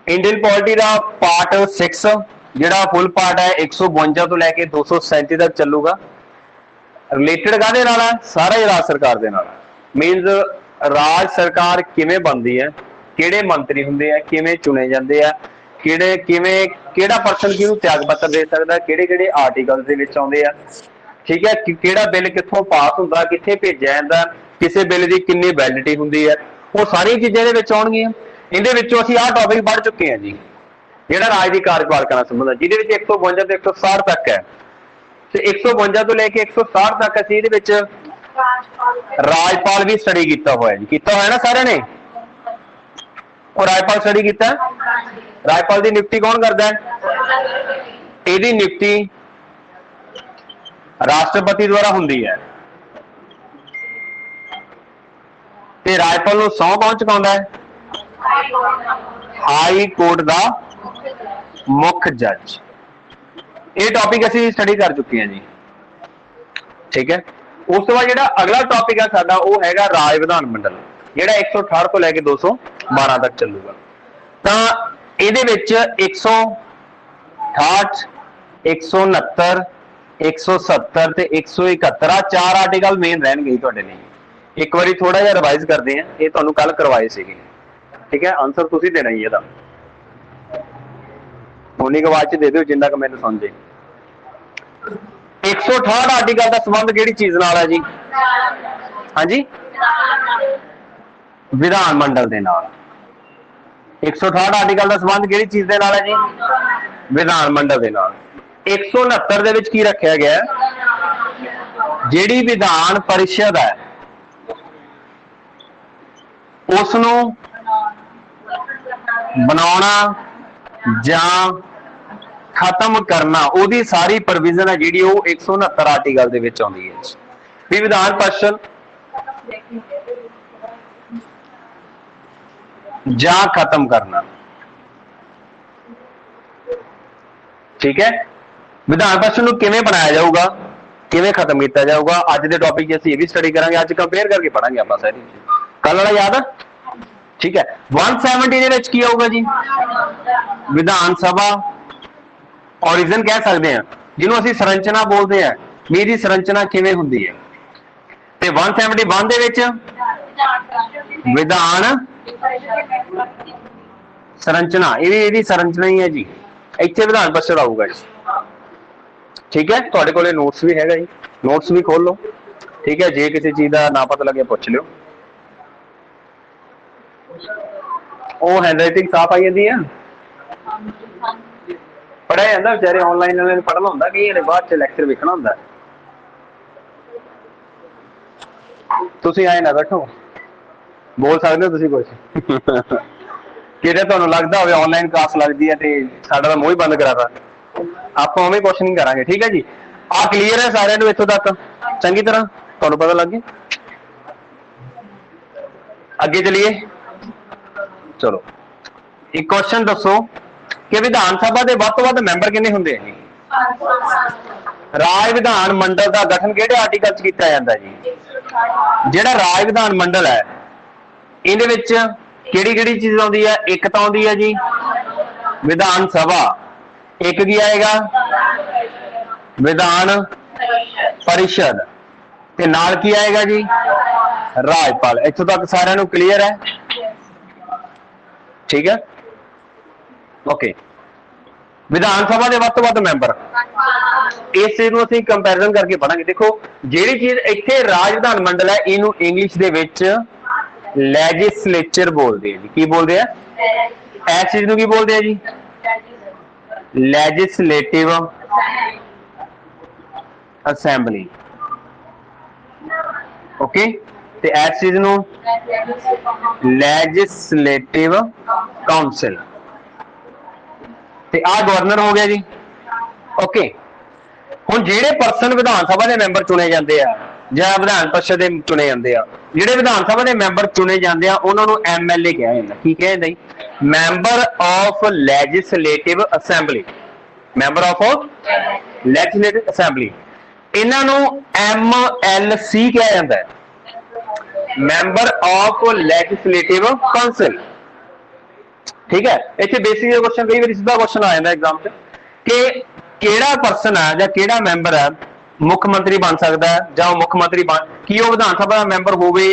Indian polity का part 6 जिहड़ा full part है 152 तो लैके 237 तक चलूगा। रिलेटेड काहदे नाल है? सारा ही राज सरकार दे नाल। मीनस राज सरकार किवें बनदी है, किहड़े मंत्री हुंदे आ, किवें चुने जांदे आ, किहड़ा पर्सन किहनूं त्याग पत्र दे सकदा, किहड़े आर्टिकल्स दे विच आउंदे आ, ठीक है, किहड़ा बिल कित्थों पास हुंदा, कित्थे भेजिया जांदा, किसी बिल की किन्नी वैलिडिटी हुंदी है, वो सारी चीज़ां इहदे विच आउणगीਆਂ। इहदे विचों असीं आह टॉपिक पढ़ चुके हैं जी, जिहड़ा राज दी कार्यपालिका नाल संबंध है, जिहदे विच 152 तो 160 तक है। तो 152 तो लेके 160 तक असीं इहदे विच राजपाल भी स्टडी किया हुआ है जी, किया होया ना सारे ने। और राजपाल स्टडी किया, राजपाल की नियुक्ति कौन करता है? यदि नियुक्ति राष्ट्रपति द्वारा होंगी है। ते राजपाल नूं सौं कौन चुकाउंदा है? हाई कोर्ट का मुख्य जज। ये टॉपिक असीं स्टडी कर चुके हैं जी, ठीक है। उस तो बाद जिहड़ा अगला टॉपिक है साडा वो हैगा राज विधान मंडल, जिहड़ा 168 तो लैके 212 तक चलूगा। तो इहदे विच 168, 169, 170 ते 171 आ 4 आर्टिकल मेन रहणगे तुहाडे लई। एक बारी थोड़ा जिहा रिवाइज करते हैं, ये तुहानूं कल करवाए सीगे, ठीक है। आंसर तुसीं देना ही इहदा, उन्नी क आवाज च दे दिओ जिन्ना क मैनूं समझे। 168 आर्टिकल का संबंध किहड़ी चीज नाल है जी? हाँ जी, विधान मंडल दे नाल। 168 आर्टिकल का संबंध किहड़ी चीज दे नाल है जी? विधान मंडल दे नाल। 169 दे विच की रखिया गया? जिहड़ी विधान परिषद है उसनूं बनाउणा जां खत्म करना, ओदी सारी प्रोविजन है जिहड़ी वो 169 आर्टिकल दे विच आउंदी है भी विधान परिषद जां खत्म करना, ठीक है। विधान परिषद नूं किवें बनाया जाऊगा, किवें खत्म किया जाऊगा, अज के टॉपिक असीं ये भी स्टडी करांगे। अज कंपेयर करके पढ़ांगे आपां सारी कल वाला याद है, ठीक है। 170 दे विच की आऊगा जी? विधान सभा ओरिजिन कह सकते हैं, जिन्हों असीं संरचना बोलते हैं, मेरी संरचना किवें हुंदी है। ते 171 दे विच विधान संरचना, ये संरचना ही है जी, इत्थे विधान परिषद आऊगा जी, ठीक है। तुहाडे कोले नोट्स भी हैगा जी, नोट्स भी खोल लो, ठीक है। जे किसी चीज का ना पता लगे पुछ लियो। वो हैंडराइटिंग साफ आई जाती है, पढ़िया जाता बेचारे ऑनलाइन वाले पढ़ना होंगे, कई बाद च लैक्चर वेखना होंगे। तुसीं आए ना बैठो, बोल सकते हो तुसीं कुछ किते तुहानूं लगदा होवे ऑनलाइन क्लास लगदी है ते साडा तां मूंह ही बंद कराता, आपां उवें कुछ नहीं करांगे, ठीक है जी। आ क्लीयर है सारिआं नूं इत्थों तक चंगी तरह तुहानूं पता लग गया? अगे चलिए, चलो एक क्वेश्चन दसो कि विधान सभा के वध तो वध मैंबर किन्ने हुंदे हैं? राज विधान मंडल का गठन किहड़े आर्टिकल च कीता जांदा जी? जिहड़ा राज विधान मंडल है इहदे विच किहड़ी चीज आउंदी है? एक तां आउंदी है जी विधान सभा, एक की आएगा विधान परिषद, ते नाल की आएगा जी राजपाल। इत्थों तक सारिआं नूं क्लीयर है, ठीक है, ओके। विधान सभा के वध तो वध मैंबर, इस चीज को असीं कंपैरिजन करके पढ़ांगे। देखो जिहड़ी चीज इत्थे राज विधान मंडल है, इनू इंग्लिश दे विच लैजिस्लेचर बोलते हैं जी। की बोलते हैं? इस चीज नूं की बोलते हैं जी? Legislative assembly, okay. ते इस चीज नूं लैजिस्लेटिव काउंसिल, ते आ गवर्नर हो गया जी, ओके। हुण जिहड़े पर्सन विधान सभा के मैंबर चुने जाते हैं जां विधान परिषद दे चुने जाते हैं, जिहड़े विधान सभा के मैंबर चुने जाते हैं उन्हां नूं MLA कहा जांदा। की कहा जांदा जी? Member of legislative assembly, member of legislative assembly. इन्हां नूं MLC कहा जांदा है। Member of legislative council. ठीक है, इतने बेसिक क्वेश्चन कई बार सीधा क्वेश्चन आ जाता एग्जाम से कि केड़ा पर्सन है या केड़ा मैंबर है मुख्यमंत्री बन सकता है या मुख्यमंत्री बन की विधान सभा का मैंबर होवे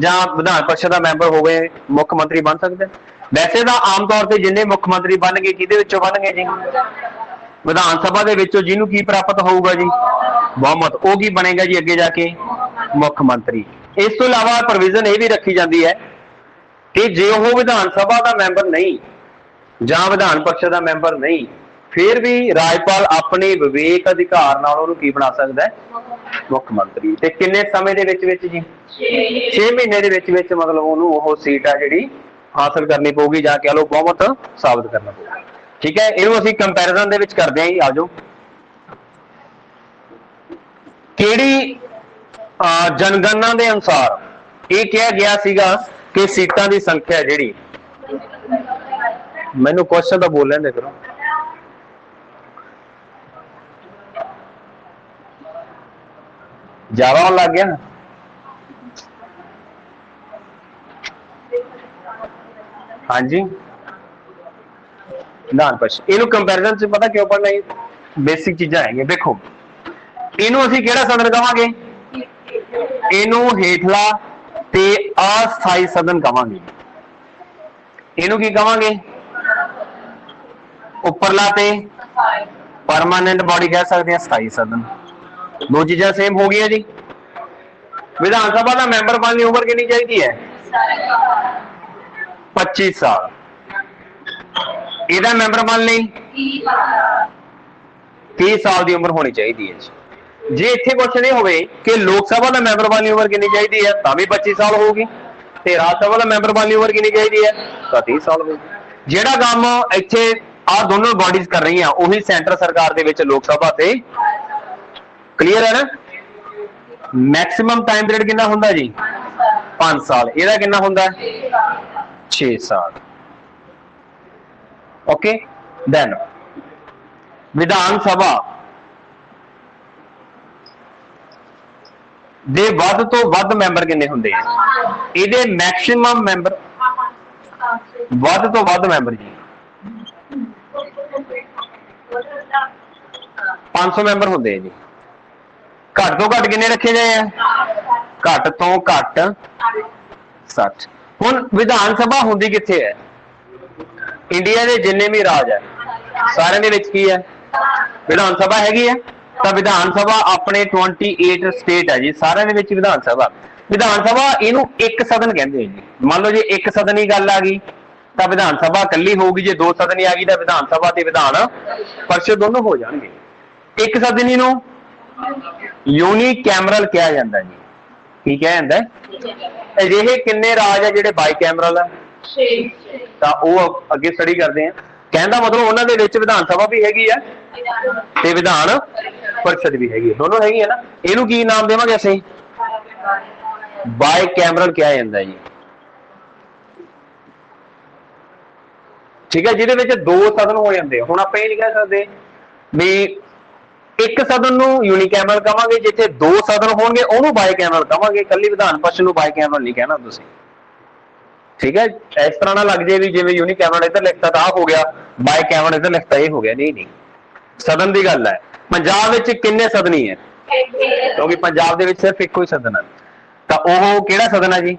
या विधान परिषद का मैंबर होवे मुख्यमंत्री बन सकता है। वैसे तो आम तौर पर जिन्हें मुख्यमंत्री बन गए किहदे विचों बन गए जी विधान सभा दे विचों जिन्हों की प्राप्त होगा जी बहुमत वो की बनेगा जी अगे जाके मुख्यमंत्री। इस तो इलावा प्रोविजन ये भी रखी जाती है कि जे वो विधान सभा का मैंबर नहीं या विधान परिषद का मैंबर नहीं फिर भी राजपाल अपने विवेक अधिकार नाल उहनूं की बना सकता है मुख्यमंत्री। ते किन्ने समय दे विच विच जी 6 महीने दे विच विच मतलब उहनूं ओह सीट आ जिहड़ी हासिल करनी पऊगी जां कह लो बहुमत साबित करना पऊगा। ठीक है, इहनूं असीं कंपैरिजन दे विच करदे हां जी। आ जाओ किहड़ी जनगणना के अनुसार ये कहा गया सीगा कि सीटां की संख्या जिहड़ी मैनूं क्वेश्चन तो बोल लेंदे करो ज्यादा होने लग गया ना। हाँ जी विधान परिषद इनू कंपैरिजन च पता क्यों पढ़ना बेसिक चीज़ां है। देखो इनू असीं किहड़ा सदन कहांगे इनू हेठला ते अस्थाई सदन कहांगे। इनू की कहांगे उपरला ते परमानेंट बॉडी कह सकते हैं स्थाई सदन। दो चीज़ां सेम हो गई जी। विधान सभा का मैंबर बनने की उम्र कितनी चाहिए है 25 साल। ਇਹਦਾ ਮੈਂਬਰ ਬਣ ਲਈ 30 ਸਾਲ ਦੀ ਉਮਰ ਹੋਣੀ ਚਾਹੀਦੀ ਹੈ। ਜੇ ਇੱਥੇ ਕੁਐਸਚਨ ਇਹ ਹੋਵੇ ਕਿ ਲੋਕ ਸਭਾ ਦਾ ਮੈਂਬਰ ਬਣਨ ਦੀ ਉਮਰ ਕਿੰਨੀ ਚਾਹੀਦੀ ਹੈ ਤਾਂ ਵੀ 25 ਸਾਲ ਹੋਊਗੀ ਤੇ ਰਾਜ ਸਭਾ ਦਾ ਮੈਂਬਰ ਬਣਨ ਦੀ ਉਮਰ ਕਿੰਨੀ ਚਾਹੀਦੀ ਹੈ ਤਾਂ 30 ਸਾਲ ਹੋਊਗੀ। ਜਿਹੜਾ ਕੰਮ ਇੱਥੇ ਆ ਦੋਨੋਂ ਬਾਡੀਜ਼ ਕਰ ਰਹੀਆਂ ਉਹੀ ਸੈਂਟਰ ਸਰਕਾਰ ਦੇ ਵਿੱਚ ਲੋਕ ਸਭਾ ਤੇ ਕਲੀਅਰ ਹੈ ਨਾ। ਮੈਕਸਿਮਮ ਟਾਈਮ ਪੀਰੀਅਡ ਕਿੰਨਾ ਹੁੰਦਾ ਜੀ 5 ਸਾਲ। ਇਹਦਾ ਕਿੰਨਾ ਹੁੰਦਾ 6 ਸਾਲ। ओके देन विधान सभा दे वध तो वध मैंबर किन्ने हुंदे हैं इहदे मैक्सिमम मैंबर वध तो वध मैंबर जी 500 मैंबर हुंदे हैं जी। घट तो घट किन्ने रखे गए हैं घट तो घट 60। हुण विधान सभा हुंदी कित्थे है इंडिया के जिन्ने भी राज है सारे दे विच की है विधान सभा हैगी है। तो विधान सभा अपने 28 स्टेट है जी सारे दे विच विधान सभा इनू एक सदन कहते हैं जी। मान लो जी एक सदन की गल आ गई तो विधान सभा कली होगी, जे दो सदन आ गई तो विधान सभा ते विधान परिषद दोनों हो जाएंगे। एक सदनी नू यूनिकैमरल कहा जाता है जी। की कहा जाता है अजिहे किन्ने राज है जिहड़े बाई कैमरल है ਤਾਂ ਉਹ ਅੱਗੇ ਸਟੱਡੀ ਕਰਦੇ ਆ। ਕਹਿਣ ਦਾ ਮਤਲਬ ਉਹਨਾਂ ਦੇ ਵਿੱਚ ਵਿਧਾਨ ਸਭਾ ਵੀ ਹੈਗੀ ਆ ਤੇ ਵਿਧਾਨ परिषद भी हैगी दोनों हैगी है ना। ਇਹਨੂੰ ਕੀ ਨਾਮ ਦੇਵਾਂਗੇ ਅਸੀਂ ਬਾਈ ਕੈਮਰਲ ਕਿਹਾ ਜਾਂਦਾ ਜੀ। ਠੀਕ ਹੈ, ਜਿਹਦੇ ਵਿੱਚ ਦੋ ਸਦਨ ਹੋ ਜਾਂਦੇ। ਹੁਣ ਆਪਾਂ ਇਹ ਨਹੀਂ ਕਹਿ ਸਕਦੇ ਵੀ ਇੱਕ ਸਦਨ ਨੂੰ यूनिकैमरल ਕਹਾਂਗੇ, ਜਿੱਥੇ ਦੋ ਸਦਨ ਹੋਣਗੇ ਉਹਨੂੰ ਬਾਈ ਕੈਮਰਲ ਕਹਾਂਗੇ। ਕੱਲੀ ਵਿਧਾਨ परिषद ਨੂੰ ਬਾਈ ਕੈਮਰਲ ਨਹੀਂ ਕਹਿਣਾ ਤੁਸੀਂ। ठीक है, इस तरह ना लग जाए भी जिवें यूनिकैमरल इधर लिखता तो हो गया बाई कैमरल इधर लिखता ये हो गया। नहीं नहीं सदन की गल है। पंजाब विच किन्ने सदनी है क्योंकि पंजाब दे विच सिर्फ इक्को ही सदन है। तो ओह किहड़ा सदन है जी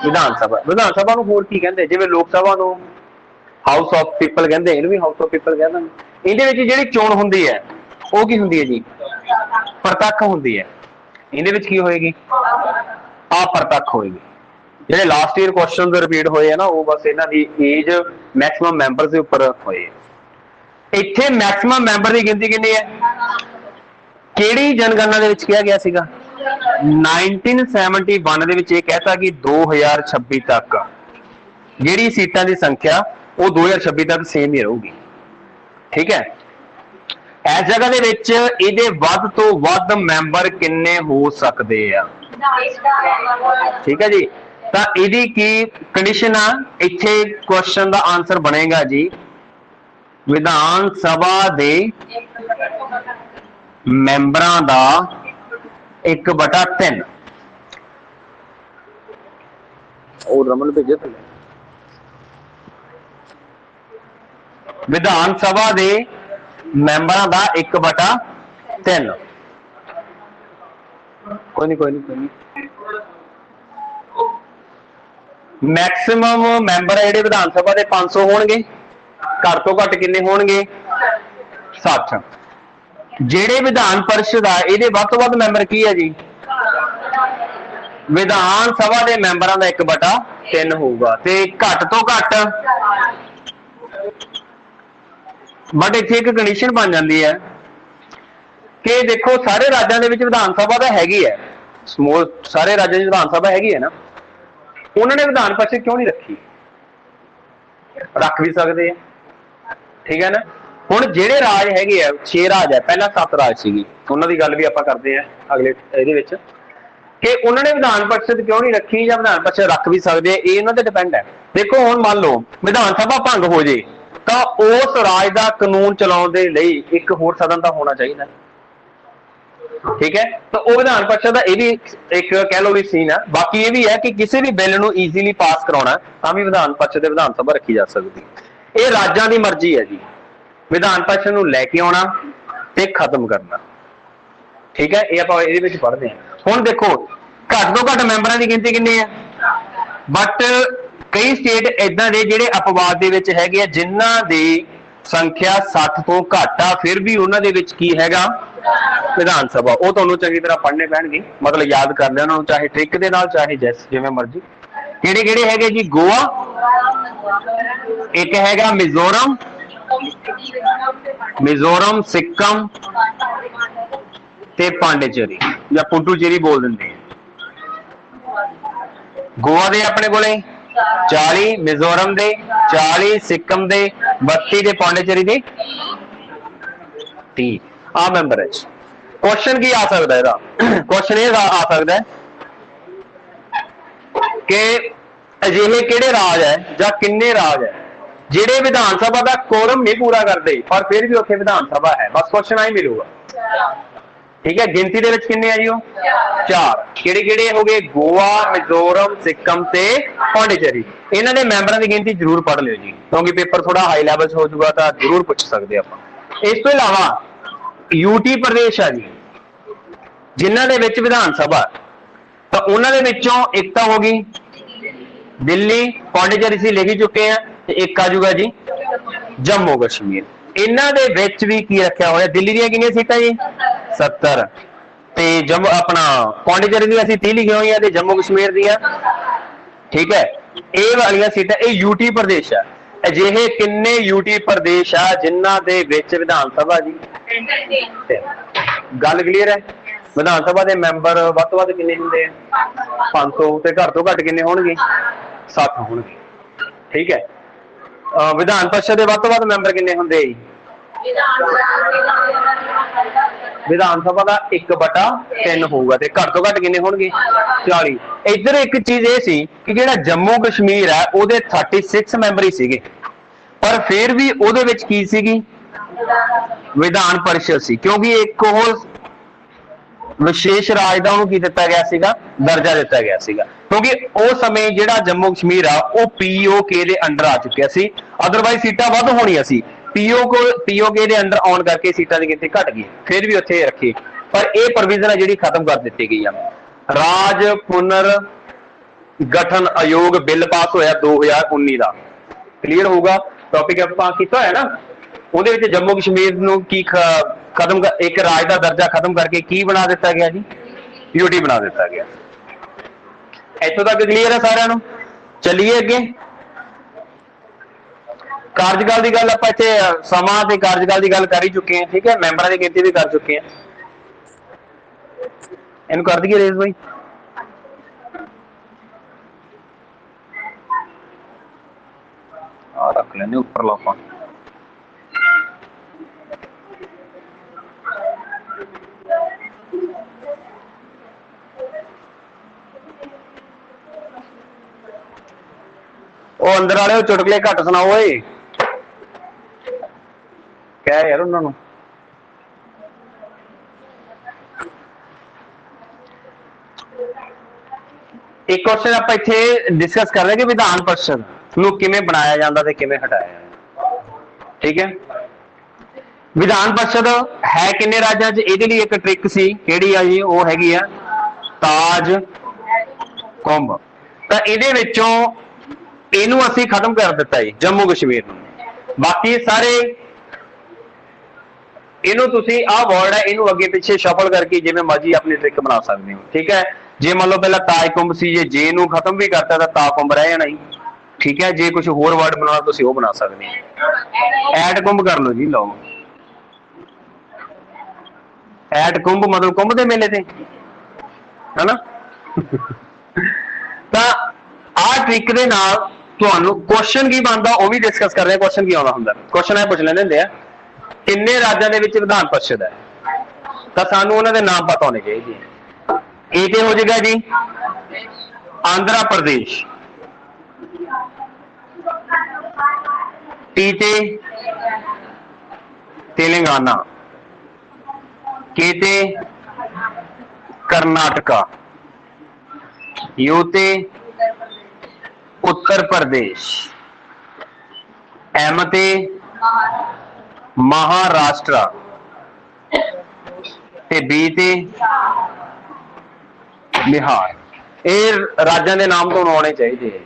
विधान सभा। विधान सभा नूं होर की कहंदे जिवें लोक सभा नूं हाउस ऑफ पीपल कहंदे इहनूं भी हाउस ऑफ पीपल कहंदे। इहदे विच जिहड़ी चोण हुंदी है ओह की हुंदी है जी प्रतੱਖ हुंदी है। इहदे विच की होएगी अप्रतੱਖ होएगी। ਜਿਹੜੇ लास्ट ईयर क्वेश्चन रिपीट होए ना वो बस इन्हां दी एज मैक्सिमम मैंबर के उपर होए। इत्थे मैक्सिमम मैंबर की गिनती कितनी है किहड़ी जनगणना दे विच कहा गया सीगा 1971 दे विच ये कहता कि 2026 तक जिहड़ी सीटां की संख्या वो 2026 तक सेम ही रहूगी। ठीक है, इस जगह दे विच इहदे वध तो वध मैंबर किन्ने हो सकदे आ। ठीक है जी, तो इहदी की कंडीशन आ इत्थे क्वेश्चन का आंसर बनेगा जी विधान सभा दे मैंबरां दा 1/3। और रमन भेजे थले विधान सभा के मैंबरों का 1/3 कोई नहीं मैक्सिमम मैंबर है विधान सभा के 500 होणगे घट तो घट किन्ने होणगे 60 जेड़े विधान परिषद आ ये वध तो वध मैंबर की है जी विधान सभा के मैंबरों का 1/3 होगा ते घट तो घट बट इत्थे एक कंडीशन बन जाती है कि देखो सारे राज्यों के विधान सभा तो हैगी है समोल सारे राज्यों की विधान सभा हैगी है ना उन्होंने विधान परिषद क्यों नहीं रखी रख भी सकते हैं ठीक है ना हुण जेड़े राज हैगे आ 6 राज है पहला 7 राज सीगी उन्हां दी गल भी आपां करदे हैं अगले इहदे विच कि उन्होंने विधान परिषद क्यों नहीं रखी या विधान परिषद रख भी सकते हैं ये उन्हां ते डिपेंड है देखो हुण मान लो विधान सभा भंग हो जाए तो उस राज का कानून चलाउण दे लई एक होर सदन का होना चाहिए ठीक है तो वह विधान परिषद का यह भी एक कह लो भी सीन है बाकी ये भी है कि किसी भी बिल को ईजीली पास कराना तो भी विधान परिषद विधान सभा रखी जा सकती ये राज्यों की मर्जी है जी विधान परिषद को लैके आना ते खत्म करना ठीक है ये आप ये पढ़ते हैं हुण देखो घट तो घट मैंबरों की गिनती कितनी है बट कई स्टेट इदां दे जिहड़े अपवाद दे विच हैगे आ जिन्हां दी संख्या 60 तो घट आ फिर भी उन्हां दे विच की हैगा विधान सभा वो तुहानूं चंगी तरह पढ़ने पैणगे मतलब याद कर लेना उन्होंने चाहे ट्रिक दे नाल चाहे जैस जिवें मर्जी किहड़े किहड़े हैगे जी गोवा एक हैगा मिजोरम सिक्किम ते पांडेचेरी या पुडुचेरी बोल दिंदे गोवा दे अपने कोले 40 मिजोरम दे 40 सिक्किम दे 32 दे पांडेचेरी दे 30 आ मैंबर है क्वेश्चन की आ सकता है क्वेश्चन ये आ सकता है कि अजिहे किहड़े राज है या किन्ने राज है जिहड़े विधान सभा का कोरम नहीं पूरा करते पर फिर भी उत्थे विधान सभा है बस क्वेश्चन आई मिलेगा ठीक है गिनती दे विच किन्ने है जी 4 किहड़े किहड़े हो गए गोवा मिजोरम सिक्किम ते पांडेचेरी इन्हां दे मैंबरां दी गिनती जरूर पढ़ लिओ जी क्योंकि पेपर थोड़ा हाई लैवल हो जाऊगा तो जरूर पूछ सकते आपां इस तो इलावा यूटी प्रदेश है जी जिन्हां दे विच विधान सभा तो उन्हां दे विचों एक तो होगी दिल्ली पांडेचेरी से लिख चुके हैं एक आ जाऊगा जी जम्मू कश्मीर इन्हां दे विच भी की रखा होया दिल्ली दी कितनी सीटां जी 70 ते जम्मू अपना पांडेचेरी दी असीं 30 लिखी हुई है जम्मू कश्मीर दियां ठीक है ये वाली सीटां ये यूटी प्रदेश है अजिहे किन्ने यूटी प्रदेश आ जिन्हां दे विच विधान सभा जी गल क्लीयर है विधान सभा के मैंबर वध तो वध किन्ने हुंदे 500 ते घट तो घट किन्ने होणगे 60 होणगे ठीक है विधान परिषद के वध तो वध मैंबर किन्ने हुंदे विधान सभा का 1/3 होगा ते घट तो घट किन्ने होणगे 40 इधर एक चीज ये सी कि जिहड़ा जम्मू कश्मीर है उहदे 36 मैंबर ही सीगे पर फिर भी उहदे विच की सीगी विधान परिषद सी क्योंकि एक वो विशेष राज का उन्होंने दिता गया सीगा दर्जा दिता गया सीगा क्योंकि उस समय जिहड़ा जम्मू कश्मीर आ वो POK के अंडर आ चुकिया सी अदरवाइज सीटां वध होणियां सी POK के अंडर आउण करके सीटां दी गिनती घट गई फिर भी उत्थे रखी पर यह प्रोविजन है जिहड़ी खत्म कर दी गई है राज पुनर गठन आयोग बिल पास होया 2019 का क्लीयर होगा टॉपिक आपां कीता है ना उहदे विच जम्मू कश्मीर नूं की खत्म एक राज का दर्जा खत्म करके की बना दिता गया जी यूटी बना दिता गया इत्थों तक क्लीयर है सारिआं नूं चलिए अगे कार्यकाल की गल आपां इत्थे समां ते कार्यकाल की गल कर ही चुके हैं ठीक है मैंबरां दी गिनती भी कर चुके हैं इहनूं कर दईए रेज भाई आ रख लैंदे उपर लापां ਉਹ ਅੰਦਰ ਵਾਲੇ ਚੁਟਕਲੇ ਘੱਟ ਸੁਣਾਓ ਓਏ ਕਹਿ ਯਾਰ ਉਹਨਾਂ ਨੂੰ एक क्वेश्चन आप इत्थे डिस्कस कर रहे हैं कि विधान परिषद नूं किवें बनाया जांदा ते किवें हटाया जांदा। ठीक है, विधान परिषद है किन्ने राज्यां च? इहदे लई एक ट्रिक सी, किहड़ी आ जी? वो हैगी आ ताज कुंभ। तां इहदे विचों इहनूं असीं खत्म कर दित्ता जी, जम्मू कश्मीर नूं। बाकी सारे इनू तुसी आ वर्ड है, इनू अगे पिछे शफल करके जिवें मर्जी अपनी ट्रिक बना सकते हो। ठीक है, जे मान लो पहला ताज कुंभ सी, जे नू खत्म भी करता तो ता कुंभ रह जाना ही। ठीक है, जे कुछ होर वर्ड बनाना तुसी वो बना सकते हो। ऐट कुंभ कर लो जी, लो ऐट कुंभ मतलब कुंभ दे मेले ते, है ना। तां आ ट्रिक दे नाल तुहानू क्वेश्चन की बनता वो भी डिस्कस कर रहे हैं। क्वेश्चन की आउंदा हुंदा, क्वेश्चन है पुछ लेंदे हुंदे आ किन्ने राज्यां दे विच विधान परिषद है, तो सानू उन्हां दे नाम पता होने चाहिए। ए ते हो जाएगा जी आंध्र प्रदेश, टी ते तेलंगाना, के ते कर्नाटका, यू ते उत्तर प्रदेश, एम ते महाराष्ट्र, ते बी ते बिहार। ये राज्यों के नाम तो आने चाहिए।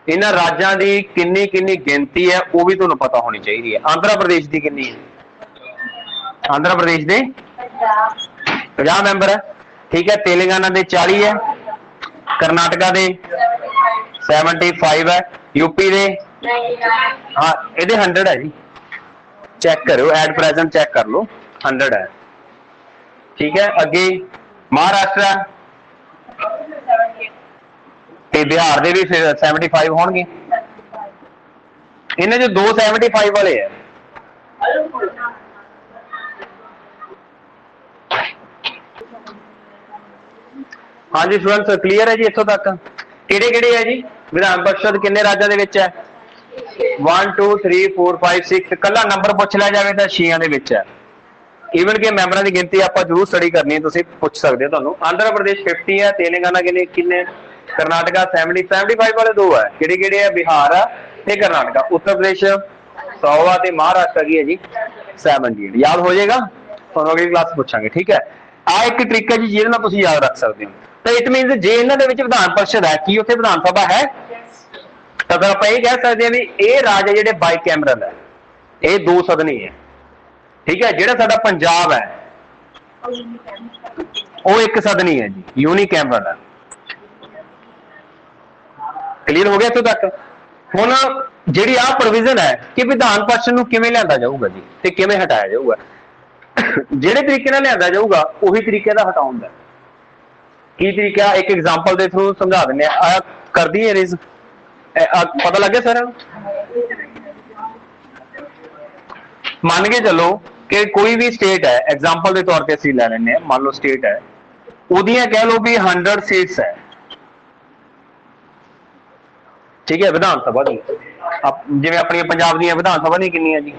इन्हां राज्यों की किन्नी किन्नी गिनती है वो भी तुहानूं पता होनी चाहिए। आंध्र प्रदेश की किन्नी है? आंध्र प्रदेश के 50 मैंबर है। ठीक है, तेलंगाना के 40 है, कर्नाटका के 75 है, यूपी के हाँ ये 100 है जी, चेक करो एट प्रेजेंट चेक कर लो 100 है। ठीक है, अगे महाराष्ट्र ते बिहार के भी फिर 75 होंगे। इन्हें जो 2 75 वाले है। हाँ जी स्टूडेंट्स क्लीयर है जी इत्थों तक? किहड़े किहड़े है जी विधान परिषद किन्ने राज्यों के विच है? 1 2 3 4 5 6 कला नंबर पूछ लिया जाए तो 6 दे विच है। ईवन के मैंबरां की गिनती आप जरूर स्टडी करनी है, तुसीं पूछ सकते हो। तुहानूं आंध्र प्रदेश 50 है, तेलंगाना किन्ने किन्ने, कर्नाटका 75 वाले 2 है। किहड़े किहड़े है? बिहार है ते कर्नाटका। उत्तर प्रदेश 100 है ते महाराष्ट्र की है जी 70। याद हो जाएगा, तुहानूं अगली क्लास पूछांगे। ठीक है, आ एक ट्रिक है जी जिहदे नाल तुसीं याद रख सकते हो। तो इट मीनस जे इन्हां दे विच विधान परिषद है कि उत्थे विधान सभा है, तो फिर आप ये कह सकते हैं भी ये राज है जिहड़े बाई कैमरल है, ये 2 सदनी है। ठीक है, जिहड़ा साडा पंजाब है वो 1 सदनी है जी, यूनिकैमरल है। क्लीयर हो गया इत्थों तक? हुण जिहड़ी आ प्रोविजन है कि विधान परिषद नूं किवें लिआंदा जाऊगा जी ते किवें हटाया जाऊगा, जिहड़े तरीके नाल लिआंदा जाऊगा उही तरीके दा हटाउण दा। की तरीका एक एग्जाम्पल के थ्रू समझा दें। कर दी है रेज, पता लग गया सर? मान के चलो कि कोई भी स्टेट है, एग्जाम्पल के तौर पर असं लै लें, मान लो स्टेट है उदियां कह लो भी 100 सीट्स है। ठीक है, विधान सभा दी जिवें अपनी पंजाब दी विधान सभा दी कितनी है जी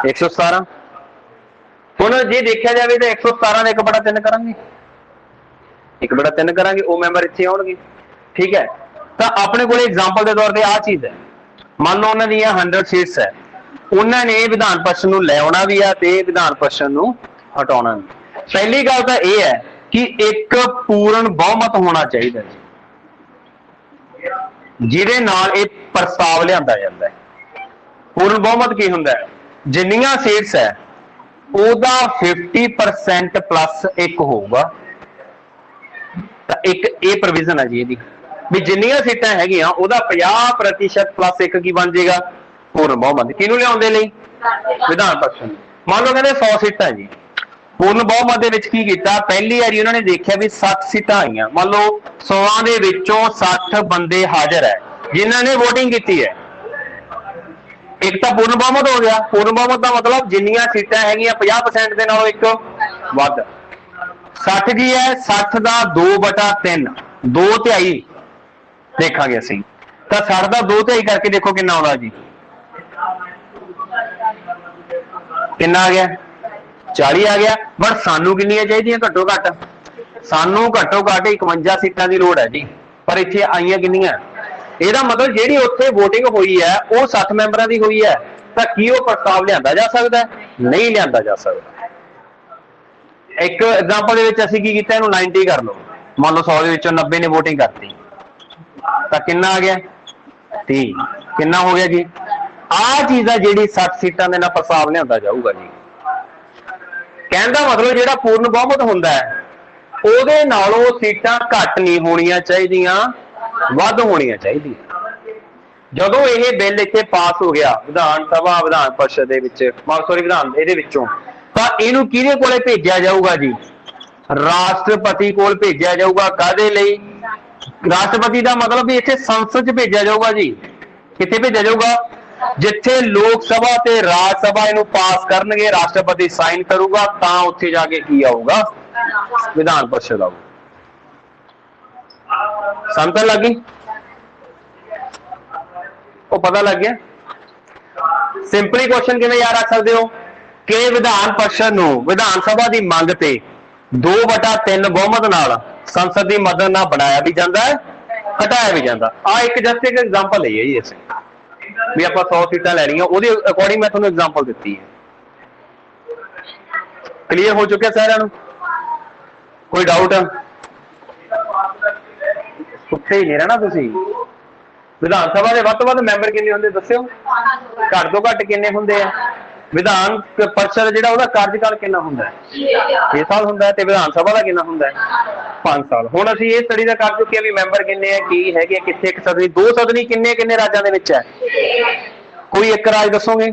117। हुण जे देखा जाए तो 117 का 1/3 करांगे, 1/3 करांगे, वो मैंबर इत्थे आउणगे। ठीक है, तो अपने को एग्जाम्पल के तौर पर आ चीज है, मान लो उन्होंने 100 सीट्स है, उन्होंने विधान परिषद नूं ले आउणा भी है ते विधान परिषद नूं हटाउणा भी। पहली गल तो यह है कि एक पूर्ण बहुमत होना चाहिए जिहदे नाल इह प्रस्ताव लिआंदा जांदा है। पूर्ण बहुमत की हुंदा है? जिन्नियां सीट्स है ओहदा 50% प्लस 1 होगा। एक ये प्रोविजन है जी ਇਹਦੀ भी जिन्नियां सीटां हैगियां ਉਹਦਾ 50% प्लस 1 की बन जाएगा पूर्ण बहुमत। किहनूं लिआउण दे लई? विधान परिषद। मान लो कहते 100 सीटां जी, पूर्ण बहुमत दे विच की कीता, पहली वारी उन्होंने देखिया भी 60 सीटां आईयां, मान लो 100 दे विचों 60 बंदे हाजिर है जिन्हां ने वोटिंग की है। एक तो पूर्ण बहुमत हो गया। पूर्ण बहुमत का मतलब जिन्नियां सीटां हैगियां 50% दे नालों एक वध। 60 की है, 60 का 2/3 2/3 देखांगे असीं, तो 60 का 2/3 करके देखो कितना आउंदा जी, कितना आ गया 40 आ गया। बट सानू कितनियां चाहिए घट्टो घट सानू घट्टो घट 51 सीटां की लोड़ है जी, पर इत्थे आईयां किन्नियां? ਇਹਦਾ मतलब ਜਿਹੜੀ ਉੱਥੇ VOTING ਹੋਈ ਹੈ ਉਹ 60 ਮੈਂਬਰਾਂ ਦੀ ਹੋਈ ਹੈ, ਤਾਂ ਕੀ ਉਹ ਪ੍ਰਸਤਾਵ ਲਿਆਂਦਾ ਜਾ ਸਕਦਾ ਹੈ? ਨਹੀਂ ਲਿਆਂਦਾ ਜਾ ਸਕਦਾ। ਇੱਕ ਐਗਜ਼ਾਮਪਲ ਦੇ ਵਿੱਚ ਅਸੀਂ ਕੀ ਕੀਤਾ, ਇਹਨੂੰ 90 ਕਰ ਲਓ, ਮੰਨ ਲਓ 100 ਦੇ ਵਿੱਚੋਂ 90 ਨੇ VOTING ਕਰਤੀ, ਤਾਂ ਕਿੰਨਾ ਆ ਗਿਆ? 30। ਕਿੰਨਾ ਹੋ ਗਿਆ ਜੀ? ਆਹ ਚੀਜ਼ ਆ ਜਿਹੜੀ 60 ਸੀਟਾਂ ਦੇ ਨਾਲ ਪ੍ਰਸਤਾਵ ਲਿਆਂਦਾ ਜਾਊਗਾ ਜੀ। ਕਹਿਣ ਦਾ ਮਤਲਬ ਜਿਹੜਾ ਪੂਰਨ ਬਹੁਮਤ ਹੁੰਦਾ ਹੈ ਉਹਦੇ ਨਾਲੋਂ ਸੀਟਾਂ ਘੱਟ ਨਹੀਂ ਹੋਣੀਆਂ ਚਾਹੀਦੀਆਂ, ਵੱਧ ਹੋਣੀਆਂ ਚਾਹੀਦੀਆਂ। ਜਦੋਂ ਇਹ ਬਿੱਲ ਇੱਥੇ ਪਾਸ ਹੋ ਗਿਆ ਵਿਧਾਨ ਸਭਾ ਵਿਧਾਨ ਪਰਿਸ਼ਦ ਦੇ ਵਿੱਚ, ਸੌਰੀ ਵਿਧਾਨ ਇਹਦੇ ਵਿੱਚੋਂ, ਤਾਂ ਇਹਨੂੰ ਕਿਹਦੇ ਕੋਲੇ ਭੇਜਿਆ ਜਾਊਗਾ ਜੀ? ਰਾਸ਼ਟਰਪਤੀ ਕੋਲ ਭੇਜਿਆ ਜਾਊਗਾ। ਕਾਹਦੇ ਲਈ? ਰਾਸ਼ਟਰਪਤੀ ਦਾ ਮਤਲਬ ਵੀ ਇੱਥੇ ਸੰਸਦ 'ਚ ਭੇਜਿਆ ਜਾਊਗਾ ਜੀ। ਕਿੱਥੇ ਭੇਜਿਆ ਜਾਊਗਾ? ਜਿੱਥੇ ਲੋਕ ਸਭਾ ਤੇ ਰਾਜ ਸਭਾ ਇਹਨੂੰ ਪਾਸ ਕਰਨਗੇ, ਰਾਸ਼ਟਰਪਤੀ ਸਾਈਨ ਕਰੂਗਾ, ਤਾਂ ਉੱਥੇ ਜਾ ਕੇ ਕੀ ਆਊਗਾ? ਵਿਧਾਨ ਪਰਿਸ਼ਦ ਆਊਗਾ। समझ लग गई? वो पता लग गया? सिंपली क्वेश्चन किवें याद रख सकते हो कि विधान परिषद नूं विधान सभा की मंग ते 2/3 बहुमत नाल संसद की मदद नाल बनाया भी जाता है, हटाया भी जाता। आ एक जस्ट एक एग्जाम्पल है जी, इसे भी आप 100 सीटां लैनियां उहदे अकॉर्डिंग मैं तुहानूं एग्जाम्पल दित्ती है। क्लीयर हो चुके सारिआं नूं? कोई डाउट? ਉੱਥੇ ਹੀ ਨਹੀਂ ਰਹਿਣਾ ਤੁਸੀਂ। ਵਿਧਾਨ ਸਭਾ ਦੇ ਵੱਧ ਤੋਂ ਵੱਧ ਮੈਂਬਰ ਕਿੰਨੇ ਹੁੰਦੇ ਦੱਸਿਓ? ਘੱਟ ਤੋਂ ਘੱਟ ਕਿੰਨੇ ਹੁੰਦੇ ਆ? ਵਿਧਾਨ ਪਰਿਸ਼ਦ ਜਿਹੜਾ ਉਹਦਾ ਕਾਰਜਕਾਲ ਕਿੰਨਾ ਹੁੰਦਾ ਹੈ? 6 ਸਾਲ ਹੁੰਦਾ ਹੈ, ਤੇ ਵਿਧਾਨ ਸਭਾ ਦਾ ਕਿੰਨਾ ਹੁੰਦਾ ਹੈ? 5 ਸਾਲ। ਹੁਣ ਅਸੀਂ ਇਹ ਸਟੱਡੀ ਦਾ ਕਰ ਚੁੱਕੇ ਆ ਵੀ ਮੈਂਬਰ ਕਿੰਨੇ ਆ, ਕੀ ਹੈਗੇ, ਕਿੱਥੇ ਇੱਕ ਸਦਨੀ, 2 ਸਦਨੀ ਕਿੰਨੇ ਕਿੰਨੇ ਰਾਜਾਂ ਦੇ ਵਿੱਚ ਹੈ? ਕੋਈ ਇੱਕ ਰਾਜ ਦੱਸੋਗੇ?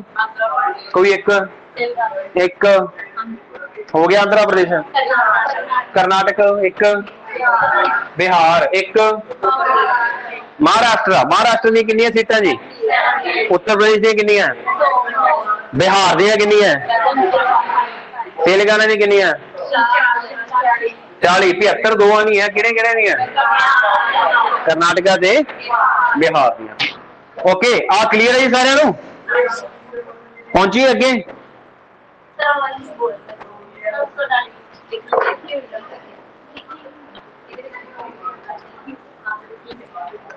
ਕੋਈ ਇੱਕ ਹੋ ਗਿਆ आंध्र प्रदेश, कर्नाटक एक, बिहार एक, महाराष्ट्र दी कितनी सीटां जी? उत्तर प्रदेश दी कितनी है? बिहार दी कितनी है? तेलंगाना दी कितनी है? 40, 75 दो नहीं है, किहड़े किहड़े दी है? कर्नाटका ते बिहार दी। ओके, आ क्लीयर है जी सारिआं नूं? पहुंची अगे?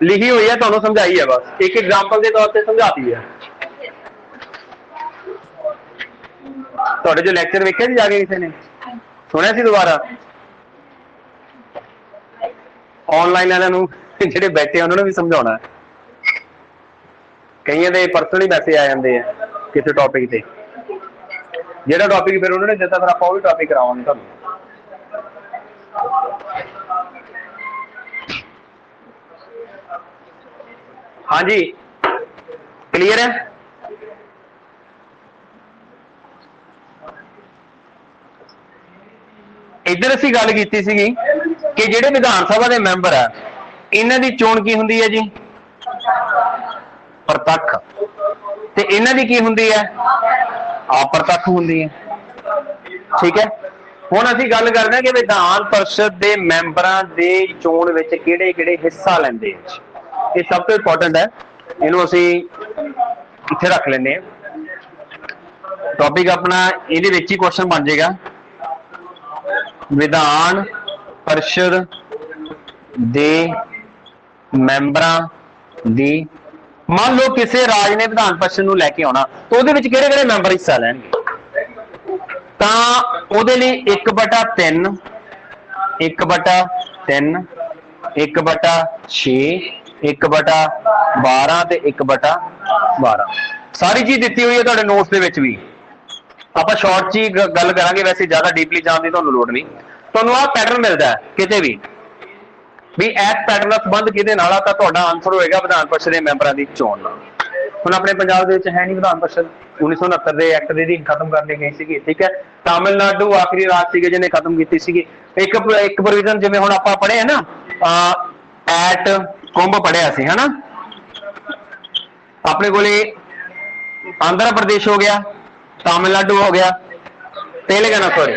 लिखी हुई है, तुहानूं समझाई है, बस एक एग्जाम्पल के तौर पर समझाती है। तुहाडे जो लैक्चर वेखे सी जाके किसी ने सुनिया सी? दोबारा ऑनलाइन वालिआं नूं जिहड़े बैठे उन्होंने भी समझाउणा है। कईयां दे पर्सनली मैसेज आ जांदे आ किसी टॉपिक ते, ਜਿਹੜਾ ਟੌਪਿਕ ਫਿਰ ਉਹਨਾਂ ਨੇ ਦਿੱਤਾ ਫਿਰ ਆਪਾਂ ਉਹ ਵੀ ਟੌਪਿਕ ਕਰਾਵਾਂਗੇ ਤੁਹਾਨੂੰ। ਹਾਂਜੀ ਕਲੀਅਰ ਹੈ? ਇੱਧਰ ਅਸੀਂ ਗੱਲ ਕੀਤੀ ਸੀਗੀ ਕਿ ਜਿਹੜੇ ਵਿਧਾਨ ਸਭਾ ਦੇ ਮੈਂਬਰ ਆ ਇਹਨਾਂ ਦੀ ਚੋਣ ਕੀ ਹੁੰਦੀ ਹੈ ਜੀ? ਪ੍ਰਤੱਖ। ਤੇ ਇਹਨਾਂ ਦੀ ਕੀ ਹੁੰਦੀ ਹੈ? अप्रत्यक्ष होंदी है। ठीक है, हुण असीं गल करदे हां कि विधान परिषद दे मैंबरां दे चोण विच किहड़े-किहड़े हिस्सा लैंदे हैं। ये सब तो इंपॉर्टेंट है, इहनूं असीं इत्थे रख लैंदे हां। टॉपिक अपना इहदे विच ही क्वेश्चन बन जाएगा, विधान परिषद दे मैंबरां दी। मान लो किसी राज ने विधान परिषद नूं लैके आउणा, तो उहदे विच किहड़े-किहड़े मैंबर हिस्सा लैणगे? तां उहदे लई 1/3, 1/3, 1/6, 1/12 ते 1/12 सारी चीज दित्ती हुई है तुहाडे नोट्स दे विच भी। आपां शॉर्ट च ही गल करांगे, वैसे ज्यादा डीपली जाण दी तुहानूं लोड़ नहीं। तुहानूं आह पैटर्न मिलदा है किते भी भी इस पैटर्न का संबंध किहदे नाल आ, तां तुहाडा आंसर होएगा विधान परिषद दे मैंबरां दी चोण नाल। हुण अपने पंजाब दे विच है नहीं विधान परिषद, 1969 दे एक्ट दी खत्म करनी गई सीगी। ठीक है, तमिलनाडु आखिरी राज सीगे जिहने खत्म कीती सीगी। एक प्रोविजन जिवें हुण आपां पढ़े है ना, एट कुंभ पढ़िया सी है ना, अपने कोले आंध्र प्रदेश हो गया, तमिलनाडु हो गया, तेलंगाना सॉरी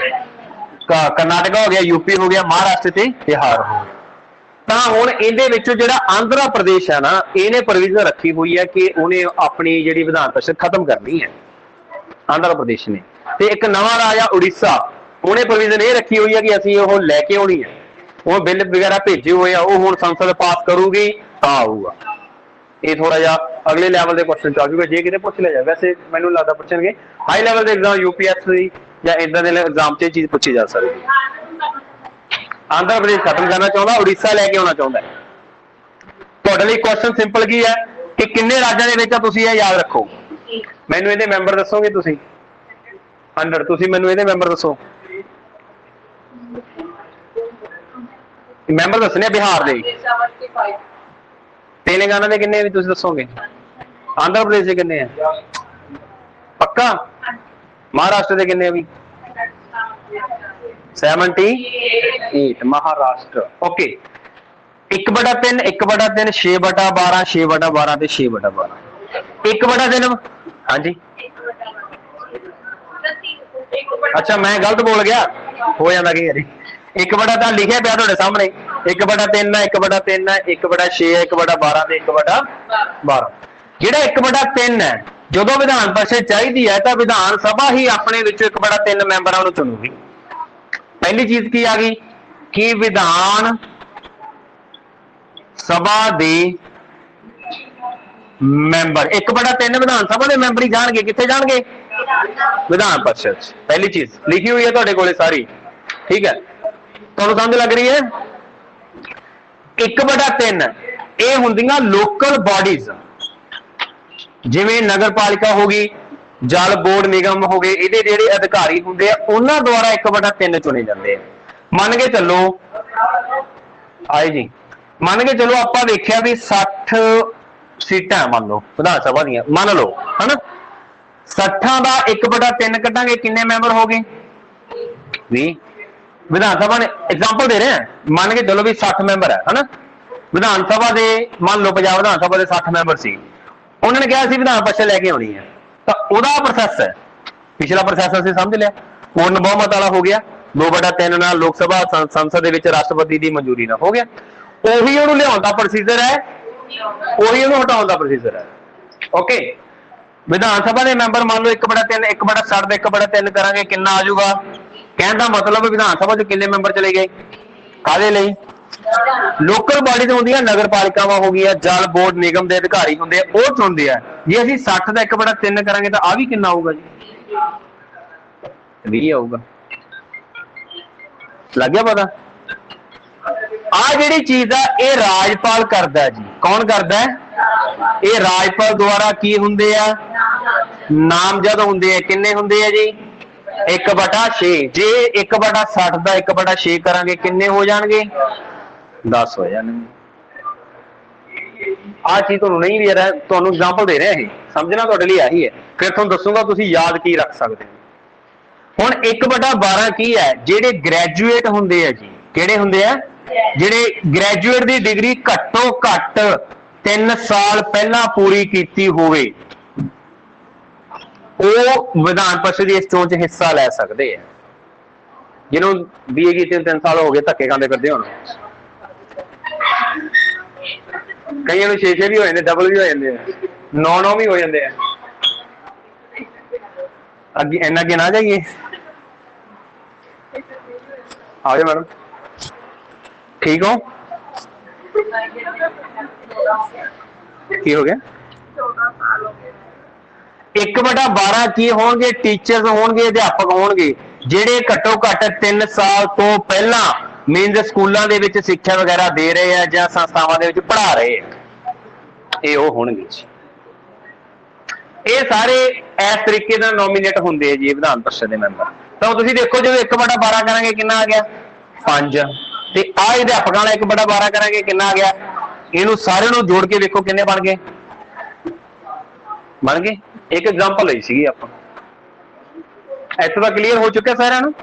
कर्नाटका हो गया, यूपी हो गया, महाराष्ट्र ते बिहार हो गया। ਤਾਂ ਹੁਣ ਇਹਦੇ ਵਿੱਚੋਂ ਜਿਹੜਾ ਆਂਧਰਾ ਪ੍ਰਦੇਸ਼ ਹੈ ਨਾ, ਇਹਨੇ ਪ੍ਰੋਵੀਜ਼ਨ ਰੱਖੀ ਹੋਈ ਹੈ ਕਿ ਉਹਨੇ ਆਪਣੀ ਜਿਹੜੀ ਵਿਧਾਨ ਪਰਿਸ਼ਦ ਖਤਮ ਕਰਨੀ ਹੈ, ਆਂਧਰਾ ਪ੍ਰਦੇਸ਼ ਨੇ। ਤੇ ਇੱਕ ਨਵਾਂ ਰਾਜ ਆ ਉੜੀਸਾ, ਉਹਨੇ ਪ੍ਰੋਵੀਜ਼ਨ ਇਹ ਰੱਖੀ ਹੋਈ ਹੈ ਕਿ ਅਸੀਂ ਉਹ ਲੈ ਕੇ ਆਉਣੀ ਹੈ। ਉਹ ਬਿੱਲ ਵਗੈਰਾ ਭੇਜੇ ਹੋਏ ਆ, ਉਹ ਹੁਣ ਸੰਸਦ ਪਾਸ ਕਰੂਗੀ ਤਾਂ ਆਊਗਾ। ਇਹ ਥੋੜਾ ਜਿਹਾ ਅਗਲੇ ਲੈਵਲ ਦੇ ਕੁਐਸਚਨ ਚ ਆ ਜਾਊਗਾ ਜੇ ਕਿਤੇ ਪੁੱਛ ਲਿਆ ਜਾਵੇ। ਵੈਸੇ ਮੈਨੂੰ ਲੱਗਦਾ ਪੁੱਛਣਗੇ ਹਾਈ ਲੈਵਲ ਦੇ ਐਗਜ਼ਾਮ UPSC ਜਾਂ ਇਦਾਂ ਦੇ ਐਗਜ਼ਾਮ 'ਚ ਇਹ ਚੀਜ਼ ਪੁੱਛੀ ਜਾ ਸਕਦੀ। ਆਂਧਰਾ ਪ੍ਰਦੇਸ਼ ਖਤਮ ਕਰਨਾ ਚਾਹੁੰਦਾ, ਉੜੀਸਾ ਲੈ ਕੇ ਆਉਣਾ ਚਾਹੁੰਦਾ। ਤੁਹਾਡੇ ਲਈ ਕੁਐਸਚਨ ਸਿੰਪਲ ਕੀ ਹੈ ਕਿ ਕਿੰਨੇ ਰਾਜਾਂ ਦੇ ਵਿੱਚ ਆ, ਤੁਸੀਂ ਇਹ ਯਾਦ ਰੱਖੋ। ਮੈਨੂੰ ਇਹਦੇ ਮੈਂਬਰ ਦੱਸੋਗੇ ਤੁਸੀਂ? 100। ਤੁਸੀਂ ਮੈਨੂੰ ਇਹਦੇ ਮੈਂਬਰ ਦੱਸੋ। ਮੈਂਬਰ ਦੱਸਣੇ ਆ ਬਿਹਾਰ ਦੇ। तेलंगाना ਦੇ ਕਿੰਨੇ ਵੀ ਤੁਸੀਂ ਦੱਸੋਗੇ? ਆਂਧਰਾ ਪ੍ਰਦੇਸ਼ ਦੇ ਕਿੰਨੇ ਆ? ਪੱਕਾ? ਮਹਾਰਾਸ਼ਟਰ ਦੇ ਕਿੰਨੇ ਵੀ? 78। ਮਹਾਰਾਸ਼ਟਰ ਓਕੇ। 1/3 1/3 6/12 6/12 ਤੇ 6/12 1/3। ਹਾਂਜੀ अच्छा मैं गलत बोल गया, हो जाता कई बारी। 1/3 लिखिया पिया तुहाडे सामने। 1/3 है, 1/3 है, 1/6 है, 1/12 ਤੇ 1/12। ਜਿਹੜਾ 1/3 ਹੈ, ਜਦੋਂ ਵਿਧਾਨ ਪਰਿਸ਼ਦ ਚਾਹੀਦੀ ਹੈ ਤਾਂ ਵਿਧਾਨ ਸਭਾ ਹੀ ਆਪਣੇ ਵਿੱਚੋਂ 1/3 ਮੈਂਬਰਾਂ ਨੂੰ ਚੁਣੂਗੀ। ਪਹਿਲੀ ਚੀਜ਼ ਕੀ ਆ ਗਈ ਕਿ ਵਿਧਾਨ ਸਭਾ ਦੇ ਮੈਂਬਰ 1/3 ਵਿਧਾਨ ਸਭਾ ਦੇ ਮੈਂਬਰ ਹੀ ਜਾਣਗੇ। ਕਿੱਥੇ ਜਾਣਗੇ? विधान परिषद। पहली चीज लिखी हुई है तुहाडे कोले सारी, ठीक है? तुहानू समझ लग रही है? 1/3 ਇਹ ਹੁੰਦੀਆਂ ਲੋਕਲ ਬॉडीज, ਜਿਵੇਂ ਨਗਰਪਾਲਿਕਾ ਹੋ ਗਈ, ਜਲ ਬੋਰਡ ਨਿਗਮ ਹੋ ਗਏ, ਇਹਦੇ ਜਿਹੜੇ ਅਧਿਕਾਰੀ ਹੁੰਦੇ ਆ ਉਹਨਾਂ ਦੁਆਰਾ 1/3 ਚੁਣੇ ਜਾਂਦੇ ਆ। ਮੰਨ ਕੇ ਚੱਲੋ ਆਏ ਜੀ, ਮੰਨ ਕੇ ਚਲੋ ਆਪਾਂ ਵੇਖਿਆ ਵੀ 60 ਸੀਟਾਂ ਮੰਨ ਲਓ ਵਿਧਾਨ ਸਭਾ ਦੀਆਂ, ਮੰਨ ਲਓ ਹਨਾ। 60 ਦਾ 1/3 ਕੱਢਾਂਗੇ, ਕਿੰਨੇ ਮੈਂਬਰ ਹੋ ਗਏ? 20। ਵਿਧਾਨ ਸਭਾ ਨੇ ਐਗਜ਼ਾਮਪਲ ਦੇ ਰਹੇ ਆ, ਮੰਨ ਕੇ ਚਲੋ ਵੀ 60 ਮੈਂਬਰ ਹੈ ਹਨਾ। ਵਿਧਾਨ ਸਭਾ ਦੇ ਮੰਨ ਲਓ ਪੰਜਾਬ ਵਿਧਾਨ ਸਭਾ ਦੇ 60 ਮੈਂਬਰ ਸੀ, ਉਹਨਾਂ ਨੇ ਕਿਹਾ ਸੀ ਵਿਧਾਨ ਪਰਿਸ਼ਦ ਲੈ ਕੇ ਆਉਣੀ ਹੈ, ਤਾਂ ਉਹਦਾ ਪ੍ਰੋਸੈਸ ਹੈ। ਪਿਛਲਾ ਪ੍ਰੋਸੈਸ ਅਸੀਂ ਸਮਝ ਲਿਆ, ਪੂਰਨ ਬਹੁਮਤ ਵਾਲਾ ਹੋ ਗਿਆ। 2/3 ਨਾਲ ਲੋਕ ਸਭਾ ਸੰਸਦ ਦੇ ਵਿੱਚ ਰਾਸ਼ਟਰਪਤੀ ਦੀ ਮਨਜ਼ੂਰੀ ਨਾਲ ਹੋ ਗਿਆ। ਉਹੀ ਉਹਨੂੰ ਲਿਆਉਣ ਦਾ ਪ੍ਰੋਸੀਜਰ ਹੈ, ਉਹੀ ਉਹਨੂੰ ਹਟਾਉਣ ਦਾ ਪ੍ਰੋਸੀਜਰ ਹੈ। ਓਕੇ। ਵਿਧਾਨ ਸਭਾ ਦੇ ਮੈਂਬਰ ਮੰਨ ਲਓ 1/3 1/60 ਦੇ 1/3 ਕਰਾਂਗੇ, ਕਿੰਨਾ ਆ ਜਾਊਗਾ? ਕਹਿਣ ਦਾ ਮਤਲਬ ਵਿਧਾਨ ਸਭਾ ਚ ਕਿੰਨੇ ਮੈਂਬਰ ਚਲੇ ਗਏ? ਕਾਹਦੇ ਲਈ? ਲੋਕਲ ਬਾਡੀਜ਼ ਹੁੰਦੀਆਂ, ਨਗਰਪਾਲਿਕਾਵਾਂ ਹੋ ਗਈਆਂ, ਜਲ ਬੋਰਡ ਨਿਗਮ ਦੇ ਅਧਿਕਾਰੀ ਹੁੰਦੇ ਆ, ਉਹ ਚੁਣਦੇ ਆ। ਜੇ ਅਸੀਂ 60 ਦਾ 1/3 ਕਰਾਂਗੇ ਤਾਂ ਆ ਵੀ ਕਿੰਨਾ ਆਊਗਾ ਜੀ? 20 ਆਊਗਾ। ਲੱਗ ਗਿਆ ਪਤਾ? ਆ ਜਿਹੜੀ ਚੀਜ਼ ਆ ਇਹ ਰਾਜਪਾਲ ਕਰਦਾ ਜੀ। ਕੌਣ ਕਰਦਾ? ਇਹ ਰਾਜਪਾਲ ਦੁਆਰਾ ਕੀ ਹੁੰਦੇ ਆ? ਨਾਮਜ਼ਦ ਹੁੰਦੇ ਆ। ਕਿੰਨੇ ਹੁੰਦੇ ਆ ਜੀ? 1/6। ਜੇ 1/60 ਦਾ 1/6 ਕਰਾਂਗੇ ਕਿੰਨੇ ਹੋ ਜਾਣਗੇ? 10 ਹੋ ਜਾਣਗੇ। ਆ ਚੀਜ਼ ਤੁਹਾਨੂੰ ਨਹੀਂ ਵੀ ਰਿਹਾ, ਤੁਹਾਨੂੰ ਐਗਜ਼ਾਮਪਲ ਦੇ ਰਿਹਾ, ਇਹ ਸਮਝਣਾ ਤੁਹਾਡੇ ਲਈ ਆਹੀ ਹੈ। ਫਿਰ ਤੁਹਾਨੂੰ ਦੱਸੂਗਾ ਤੁਸੀਂ ਯਾਦ ਕੀ ਰੱਖ ਸਕਦੇ ਹੋ। ਹੁਣ 1/12 ਕੀ ਹੈ? ਜਿਹੜੇ ਗ੍ਰੈਜੂਏਟ ਹੁੰਦੇ ਆ ਜੀ, ਕਿਹੜੇ ਹੁੰਦੇ ਆ? ਜਿਹੜੇ ਗ੍ਰੈਜੂਏਟ ਦੀ ਡਿਗਰੀ ਘੱਟੋ ਘੱਟ 3 ਸਾਲ ਪਹਿਲਾਂ ਪੂਰੀ ਕੀਤੀ ਹੋਵੇ, ਉਹ ਵਿਧਾਨ ਪਰਿਸ਼ਦ ਦੀ ਇਸ ਚੋਣ ਚ ਹਿੱਸਾ ਲੈ ਸਕਦੇ ਆ। ਜਿਹਨੂੰ BA ਕੀਤੇ 3 ਸਾਲ ਹੋ ਗਏ ਧੱਕੇ ਖਾਂਦੇ ਫਿਰਦੇ ਹੁਣ, ਕਈਆਂ ਨੂੰ 6 ਵੀ ਹੋ ਜਾਂਦੇ, ਡਬਲ ਵੀ ਹੋ ਜਾਂਦੇ ਆ, 9 ਵੀ ਹੋ ਜਾਂਦੇ ਆ। ਅੱਗੇ ਇੰਨਾ ਅੱਗੇ ਨਾ ਜਾਈਏ, ਆ ਜਾਓ ਮੈਡਮ। ठीक हो? की हो गया? 1/12 ਕੀ ਹੋਣਗੇ? ਟੀਚਰਸ ਹੋਣਗੇ, ਅਧਿਆਪਕ ਹੋਣਗੇ ਜਿਹੜੇ ਘੱਟੋ ਘੱਟ 3 ਸਾਲ ਤੋਂ ਪਹਿਲਾਂ ਮੀਨਸ ਸਕੂਲਾਂ ਦੇ ਵਿੱਚ ਸਿੱਖਿਆ ਵਗੈਰਾ ਦੇ ਰਹੇ ਆ ਜਾਂ ਸੰਸਥਾਵਾਂ ਦੇ ਵਿੱਚ ਪੜ੍ਹਾ ਰਹੇ ਆ, ਇਹ ਉਹ ਹੋਣਗੇ। ਇਹ ਸਾਰੇ ਇਸ ਤਰੀਕੇ ਨਾਲ ਨੋਮੀਨੇਟ ਹੁੰਦੇ ਆ ਜੀ ਵਿਧਾਨ ਪਰਿਸ਼ਦ ਦੇ ਮੈਂਬਰ। ਤਾਂ ਤੁਸੀਂ ਦੇਖੋ ਜਦੋਂ 1/12 ਕਰਾਂਗੇ ਕਿੰਨਾ ਆ ਗਿਆ? 5। ਤੇ ਆ ਅਧਿਆਪਕਾਂ ਵਾਲਾ 1/12 ਕਰਾਂਗੇ ਕਿੰਨਾ ਆ ਗਿਆ? ਇਹਨੂੰ ਸਾਰਿਆਂ ਨੂੰ ਜੋੜ ਕੇ ਵੇਖੋ ਕਿੰਨੇ ਬਣ ਗਏ? ਬਣ ਗਏ। ਇੱਕ ਐਗਜ਼ਾਮਪਲ ਲਈ ਸੀਗੀ ਆਪਾਂ। ਇੱਥੋਂ ਤੱਕ ਕਲੀਅਰ ਹੋ ਚੁੱਕਿਆ ਸਾਰਿਆਂ ਨੂੰ?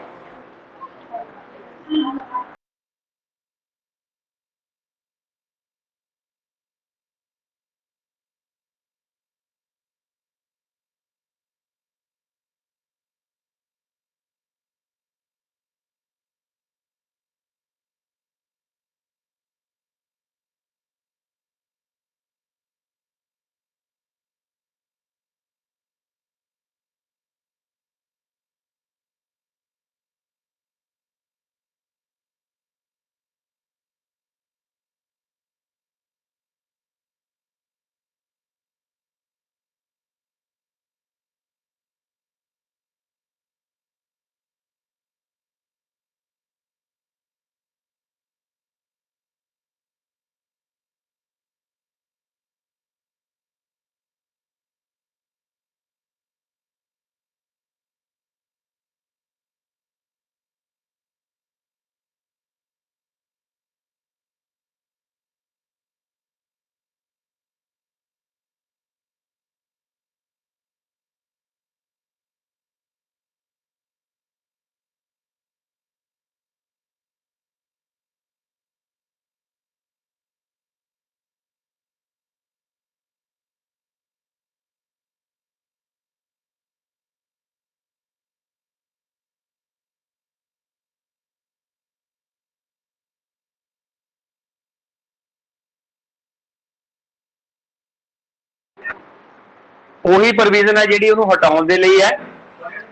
ਉਹੀ ਪ੍ਰੋਵੀਜ਼ਨ ਹੈ ਜਿਹੜੀ ਉਹਨੂੰ ਹਟਾਉਣ ਦੇ ਲਈ ਹੈ,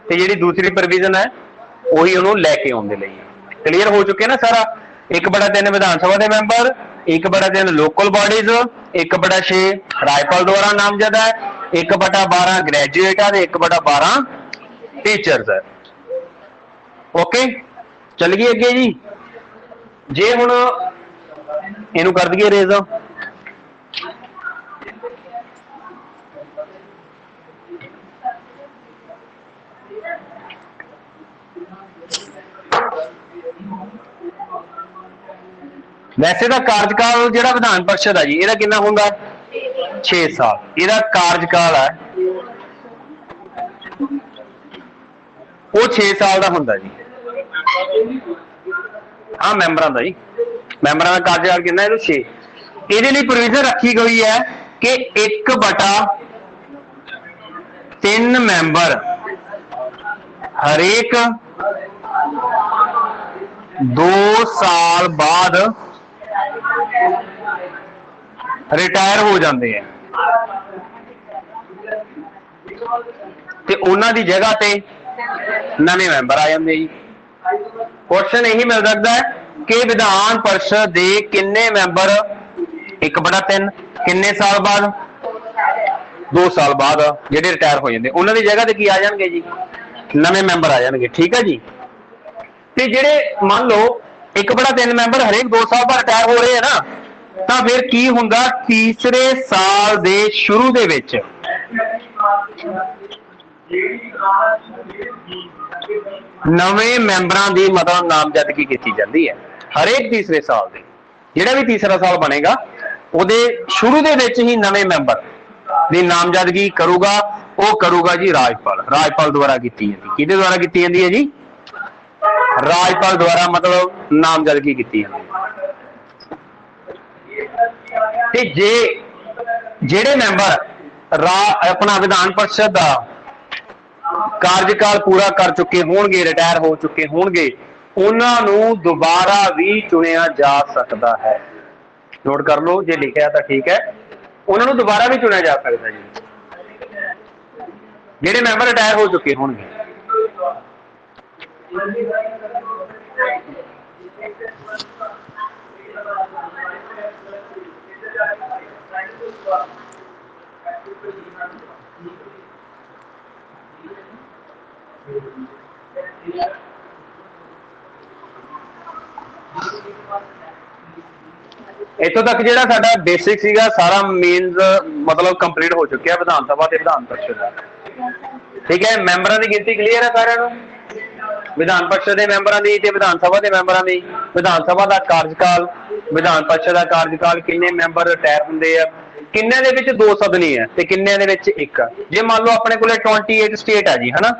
ਤੇ ਜਿਹੜੀ ਦੂਸਰੀ ਪ੍ਰੋਵੀਜ਼ਨ ਹੈ ਉਹੀ ਉਹਨੂੰ ਲੈ ਕੇ ਆਉਣ ਦੇ ਲਈ ਹੈ। ਕਲੀਅਰ ਹੋ ਚੁੱਕਿਆ ਨਾ ਸਾਰਾ। 1/3 ਵਿਧਾਨ ਸਭਾ ਦੇ ਮੈਂਬਰ, 1/3 ਲੋਕਲ ਬਾਡੀਜ਼, 1/6 ਰਾਜਪਾਲ ਦੁਆਰਾ ਨਾਮਜ਼ਦ ਹੈ, 1/12 ਗ੍ਰੈਜੂਏਟ ਹੈ, 1/12 ਟੀਚਰਸ ਹੈ। ਓਕੇ, ਚੱਲ ਗਈ ਅੱਗੇ ਜੀ। ਜੇ ਹੁਣ ਇਹਨੂੰ ਕਰ ਦਈਏ ਰੇਜ਼, ਵੈਸੇ ਤਾਂ ਕਾਰਜਕਾਲ ਜਿਹੜਾ ਵਿਧਾਨ ਪਰਿਸ਼ਦ ਹੈ ਜੀ ਇਹਦਾ ਕਿੰਨਾ ਹੁੰਦਾ? 6 ਸਾਲ ਇਹਦਾ ਕਾਰਜਕਾਲ ਹੈ, ਉਹ 6 ਸਾਲ ਦਾ ਹੁੰਦਾ ਜੀ। ਹਾਂ ਮੈਂਬਰਾਂ ਦਾ ਜੀ, ਮੈਂਬਰਾਂ ਦਾ ਕਾਰਜਕਾਲ ਕਿੰਨਾ? ਇਹਨੂੰ 6। ਇਹਦੇ ਲਈ ਪ੍ਰੋਵੀਜ਼ਨ ਰੱਖੀ ਗਈ ਹੈ ਕਿ 1/3 ਮੈਂਬਰ ਹਰੇਕ 2 ਸਾਲ ਬਾਅਦ ਰਿਟਾਇਰ ਹੋ ਜਾਂਦੇ ਆ, ਤੇ ਉਹਨਾਂ ਦੀ ਜਗ੍ਹਾ ਤੇ ਨਵੇਂ ਮੈਂਬਰ ਆ ਜਾਂਦੇ ਜੀ। ਕੁਐਸਚਨ ਇਹੀ ਮਿਲ ਸਕਦਾ ਹੈ ਕਿ ਵਿਧਾਨ ਪਰਿਸ਼ਦ ਦੇ ਕਿੰਨੇ ਮੈਂਬਰ 1/3 ਕਿੰਨੇ ਸਾਲ ਬਾਅਦ? 2 ਸਾਲ ਬਾਅਦ ਜਿਹੜੇ ਰਿਟਾਇਰ ਹੋ ਜਾਂਦੇ, ਉਹਨਾਂ ਦੀ ਜਗ੍ਹਾ ਤੇ ਕੀ ਆ ਜਾਣਗੇ ਜੀ? ਨਵੇਂ ਮੈਂਬਰ ਆ ਜਾਣਗੇ। ਠੀਕ ਹੈ ਜੀ। ਤੇ ਜਿਹੜੇ ਮੰਨ ਲਓ 1/3 ਮੈਂਬਰ ਹਰੇਕ 2 ਸਾਲ ਬਾਅਦ ਰਿਟਾਇਰ ਹੋ ਰਹੇ ਆ ਨਾ, ਤਾਂ ਫਿਰ ਕੀ ਹੁੰਦਾ? ਤੀਸਰੇ ਸਾਲ ਦੇ ਸ਼ੁਰੂ ਦੇ ਵਿੱਚ ਨਵੇਂ ਮੈਂਬਰਾਂ ਦੀ ਮਤਲਬ ਨਾਮਜ਼ਦਗੀ ਕੀਤੀ ਜਾਂਦੀ ਹੈ। ਹਰੇਕ ਤੀਸਰੇ ਸਾਲ ਦੇ, ਜਿਹੜਾ ਵੀ ਤੀਸਰਾ ਸਾਲ ਬਣੇਗਾ ਉਹਦੇ ਸ਼ੁਰੂ ਦੇ ਵਿੱਚ ਹੀ ਨਵੇਂ ਮੈਂਬਰ ਦੀ ਨਾਮਜ਼ਦਗੀ ਕਰੂਗਾ, ਉਹ ਕਰੂਗਾ ਜੀ ਰਾਜਪਾਲ। ਰਾਜਪਾਲ ਦੁਆਰਾ ਕੀਤੀ ਜਾਂਦੀ। ਕਿਹਦੇ ਦੁਆਰਾ ਕੀਤੀ ਜਾਂਦੀ ਹੈ ਜੀ? ਰਾਜਪਾਲ ਦੁਆਰਾ ਮਤਲਬ ਨਾਮਜ਼ਦਗੀ ਕੀਤੀ ਜਾਂਦੀ ਹੈ। ਤੇ ਜੇ ਜਿਹੜੇ ਮੈਂਬਰ ਆਪਣਾ ਵਿਧਾਨ ਪਰਿਸ਼ਦ ਦਾ ਕਾਰਜਕਾਲ ਪੂਰਾ ਕਰ ਚੁੱਕੇ ਹੋਣਗੇ, ਰਿਟਾਇਰ ਹੋ ਚੁੱਕੇ ਹੋਣਗੇ, ਉਹਨਾਂ ਨੂੰ ਦੁਬਾਰਾ ਵੀ ਚੁਣਿਆ ਜਾ ਸਕਦਾ ਹੈ। ਨੋਟ ਕਰ ਲਓ, ਜੇ ਲਿਖਿਆ ਤਾਂ ਠੀਕ ਹੈ, ਉਹਨਾਂ ਨੂੰ ਦੁਬਾਰਾ ਵੀ ਚੁਣਿਆ ਜਾ ਸਕਦਾ ਜੀ, ਜਿਹੜੇ ਮੈਂਬਰ ਰਿਟਾਇਰ ਹੋ ਚੁੱਕੇ ਹੋਣਗੇ। ਇੱਥੋਂ ਤੱਕ ਜਿਹੜਾ ਸਾਡਾ ਬੇਸਿਕ ਸੀਗਾ ਸਾਰਾ ਮੇਨਸ ਮਤਲਬ ਕੰਪਲੀਟ ਹੋ ਚੁੱਕਿਆ ਵਿਧਾਨ ਸਭਾ ਤੇ ਵਿਧਾਨ ਪਰਿਸ਼ਦ ਦਾ। ਠੀਕ ਹੈ, ਮੈਂਬਰਾਂ ਦੀ ਗਿਣਤੀ ਕਲੀਅਰ ਹੈ ਸਾਰਿਆਂ ਨੂੰ? ਵਿਧਾਨ ਪਰਿਸ਼ਦ ਦੇ ਮੈਂਬਰਾਂ ਦੀ ਤੇ ਵਿਧਾਨ ਸਭਾ ਦੇ ਮੈਂਬਰਾਂ ਦੀ। ਵਿਧਾਨ ਸਭਾ ਦਾ ਕਾਰਜਕਾਲ, ਵਿਧਾਨ ਪਰਿਸ਼ਦ ਦਾ ਕਾਰਜਕਾਲ, ਕਿੰਨੇ ਮੈਂਬਰ ਰਿਟਾਇਰ ਹੁੰਦੇ ਆ, ਕਿੰਨਿਆਂ ਦੇ ਵਿੱਚ 2 ਸਦਨੀ ਹੈ ਤੇ ਕਿੰਨਿਆਂ ਦੇ ਵਿੱਚ 1। ਜੇ ਮੰਨ ਲਓ ਆਪਣੇ ਕੋਲੇ 28 ਸਟੇਟ ਹੈ ਜੀ, ਹਨਾ,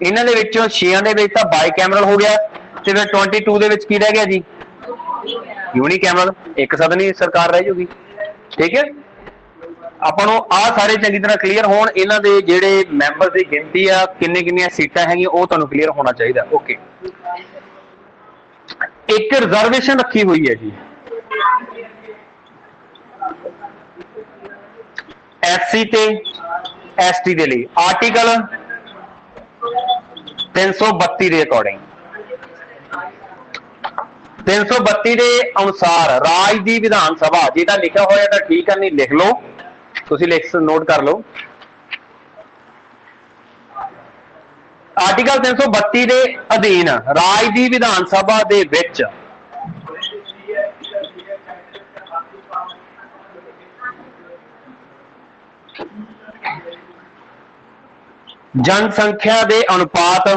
ਇਹਨਾਂ ਦੇ ਵਿੱਚੋਂ 6 ਦੇ ਵਿੱਚ ਤਾਂ ਬਾਈ ਕੈਮਰਲ ਹੋ ਗਿਆ, ਤੇ ਫਿਰ 22 ਦੇ ਵਿੱਚ ਕੀ ਰਹਿ ਗਿਆ ਜੀ? ਯੂਨੀ ਕੈਮਰਲ, 1 ਸਦਨੀ ਸਰਕਾਰ ਰਹਿ ਜੂਗੀ। ਠੀਕ ਹੈ, ਆਪਾਂ ਨੂੰ ਆਹ ਸਾਰੇ ਚੰਗੀ ਤਰ੍ਹਾਂ ਕਲੀਅਰ ਹੋਣ। ਇਹਨਾਂ ਦੇ ਜਿਹੜੇ ਮੈਂਬਰ ਦੀ ਗਿਣਤੀ ਆ, ਕਿੰਨੀਆਂ ਸੀਟਾਂ ਹੈਗੀਆਂ, ਉਹ ਤੁਹਾਨੂੰ ਕਲੀਅਰ ਹੋਣਾ ਚਾਹੀਦਾ। ਓਕੇ, ਇੱਕ ਰਿਜ਼ਰਵੇਸ਼ਨ ਰੱਖੀ ਹੋਈ ਹੈ ਜੀ SC ਤੇ ST ਦੇ ਲਈ, ਆਰਟੀਕਲ 332 ਦੇ ਅਕੋਰਡਿੰਗ। 332 ਦੇ ਅਨੁਸਾਰ ਰਾਜ ਦੀ ਵਿਧਾਨ ਸਭਾ, ਜੇ ਤਾਂ ਲਿਖਿਆ ਹੋਇਆ ਤਾਂ ਠੀਕ ਹੈ, ਨਹੀਂ ਲਿਖ ਲਓ, ਤੁਸੀਂ ਨੋਟ ਕਰ ਲਓ। ਆਰਟੀਕਲ 332 ਦੇ ਅਧੀਨ ਰਾਜ ਦੀ ਵਿਧਾਨ ਸਭਾ ਦੇ ਵਿੱਚ ਜਨਸੰਖਿਆ ਦੇ ਅਨੁਪਾਤ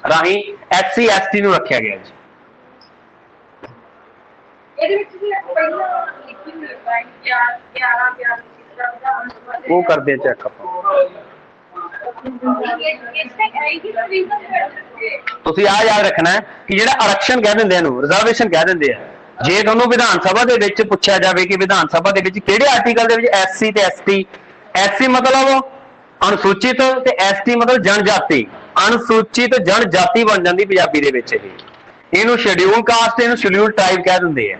ਰਾਹੀਂ SC ST ਨੂੰ ਰੱਖਿਆ ਗਿਆ ਜੀ। ਉਹ ਕਰਦੇ ਚੈੱਕ ਆਪਾਂ। ਤੁਸੀਂ ਆ ਯਾਦ ਰੱਖਣਾ ਹੈ ਕਿ ਜਿਹੜਾ ਆਰਕਸ਼ਣ ਕਹਿ ਦਿੰਦੇ ਇਹਨੂੰ, ਰਿਜ਼ਰਵੇਸ਼ਨ ਕਹਿ ਦਿੰਦੇ ਆ। ਜੇ ਤੁਹਾਨੂੰ ਵਿਧਾਨ ਸਭਾ ਦੇ ਵਿੱਚ ਪੁੱਛਿਆ ਜਾਵੇ ਕਿ ਵਿਧਾਨ ਸਭਾ ਦੇ ਵਿੱਚ ਕਿਹੜੇ ਆਰਟੀਕਲ ਦੇ ਵਿੱਚ SC ਤੇ ST, SC ਮਤਲਬ ਅਨੁਸੂਚਿਤ ਤੇ ST ਮਤਲਬ ਜਨਜਾਤੀ, ਅਨੁਸੂਚਿਤ ਜਨਜਾਤੀ ਬਣ ਜਾਂਦੀ ਪੰਜਾਬੀ ਦੇ ਵਿੱਚ। ਇਹਨੂੰ ਸ਼ਡਿਊਲ ਕਾਸਟ, ਇਹਨੂੰ ਸ਼ਡਿਊਲ ਟ੍ਰਾਈਬ ਕਹਿ ਦਿੰਦੇ ਆ।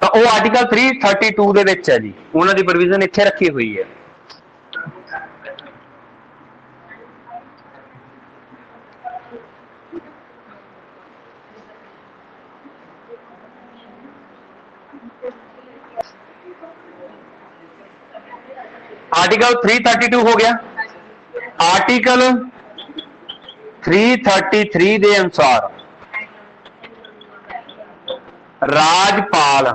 ਤਾਂ ਉਹ ਆਰਟੀਕਲ 332 ਦੇ ਵਿੱਚ ਹੈ ਜੀ, ਉਹਨਾਂ ਦੀ ਪ੍ਰੋਵੀਜ਼ਨ ਇੱਥੇ ਰੱਖੀ ਹੋਈ ਹੈ। आर्टिकल 332 हो गया। आर्टिकल 333 के अनुसार राजपाल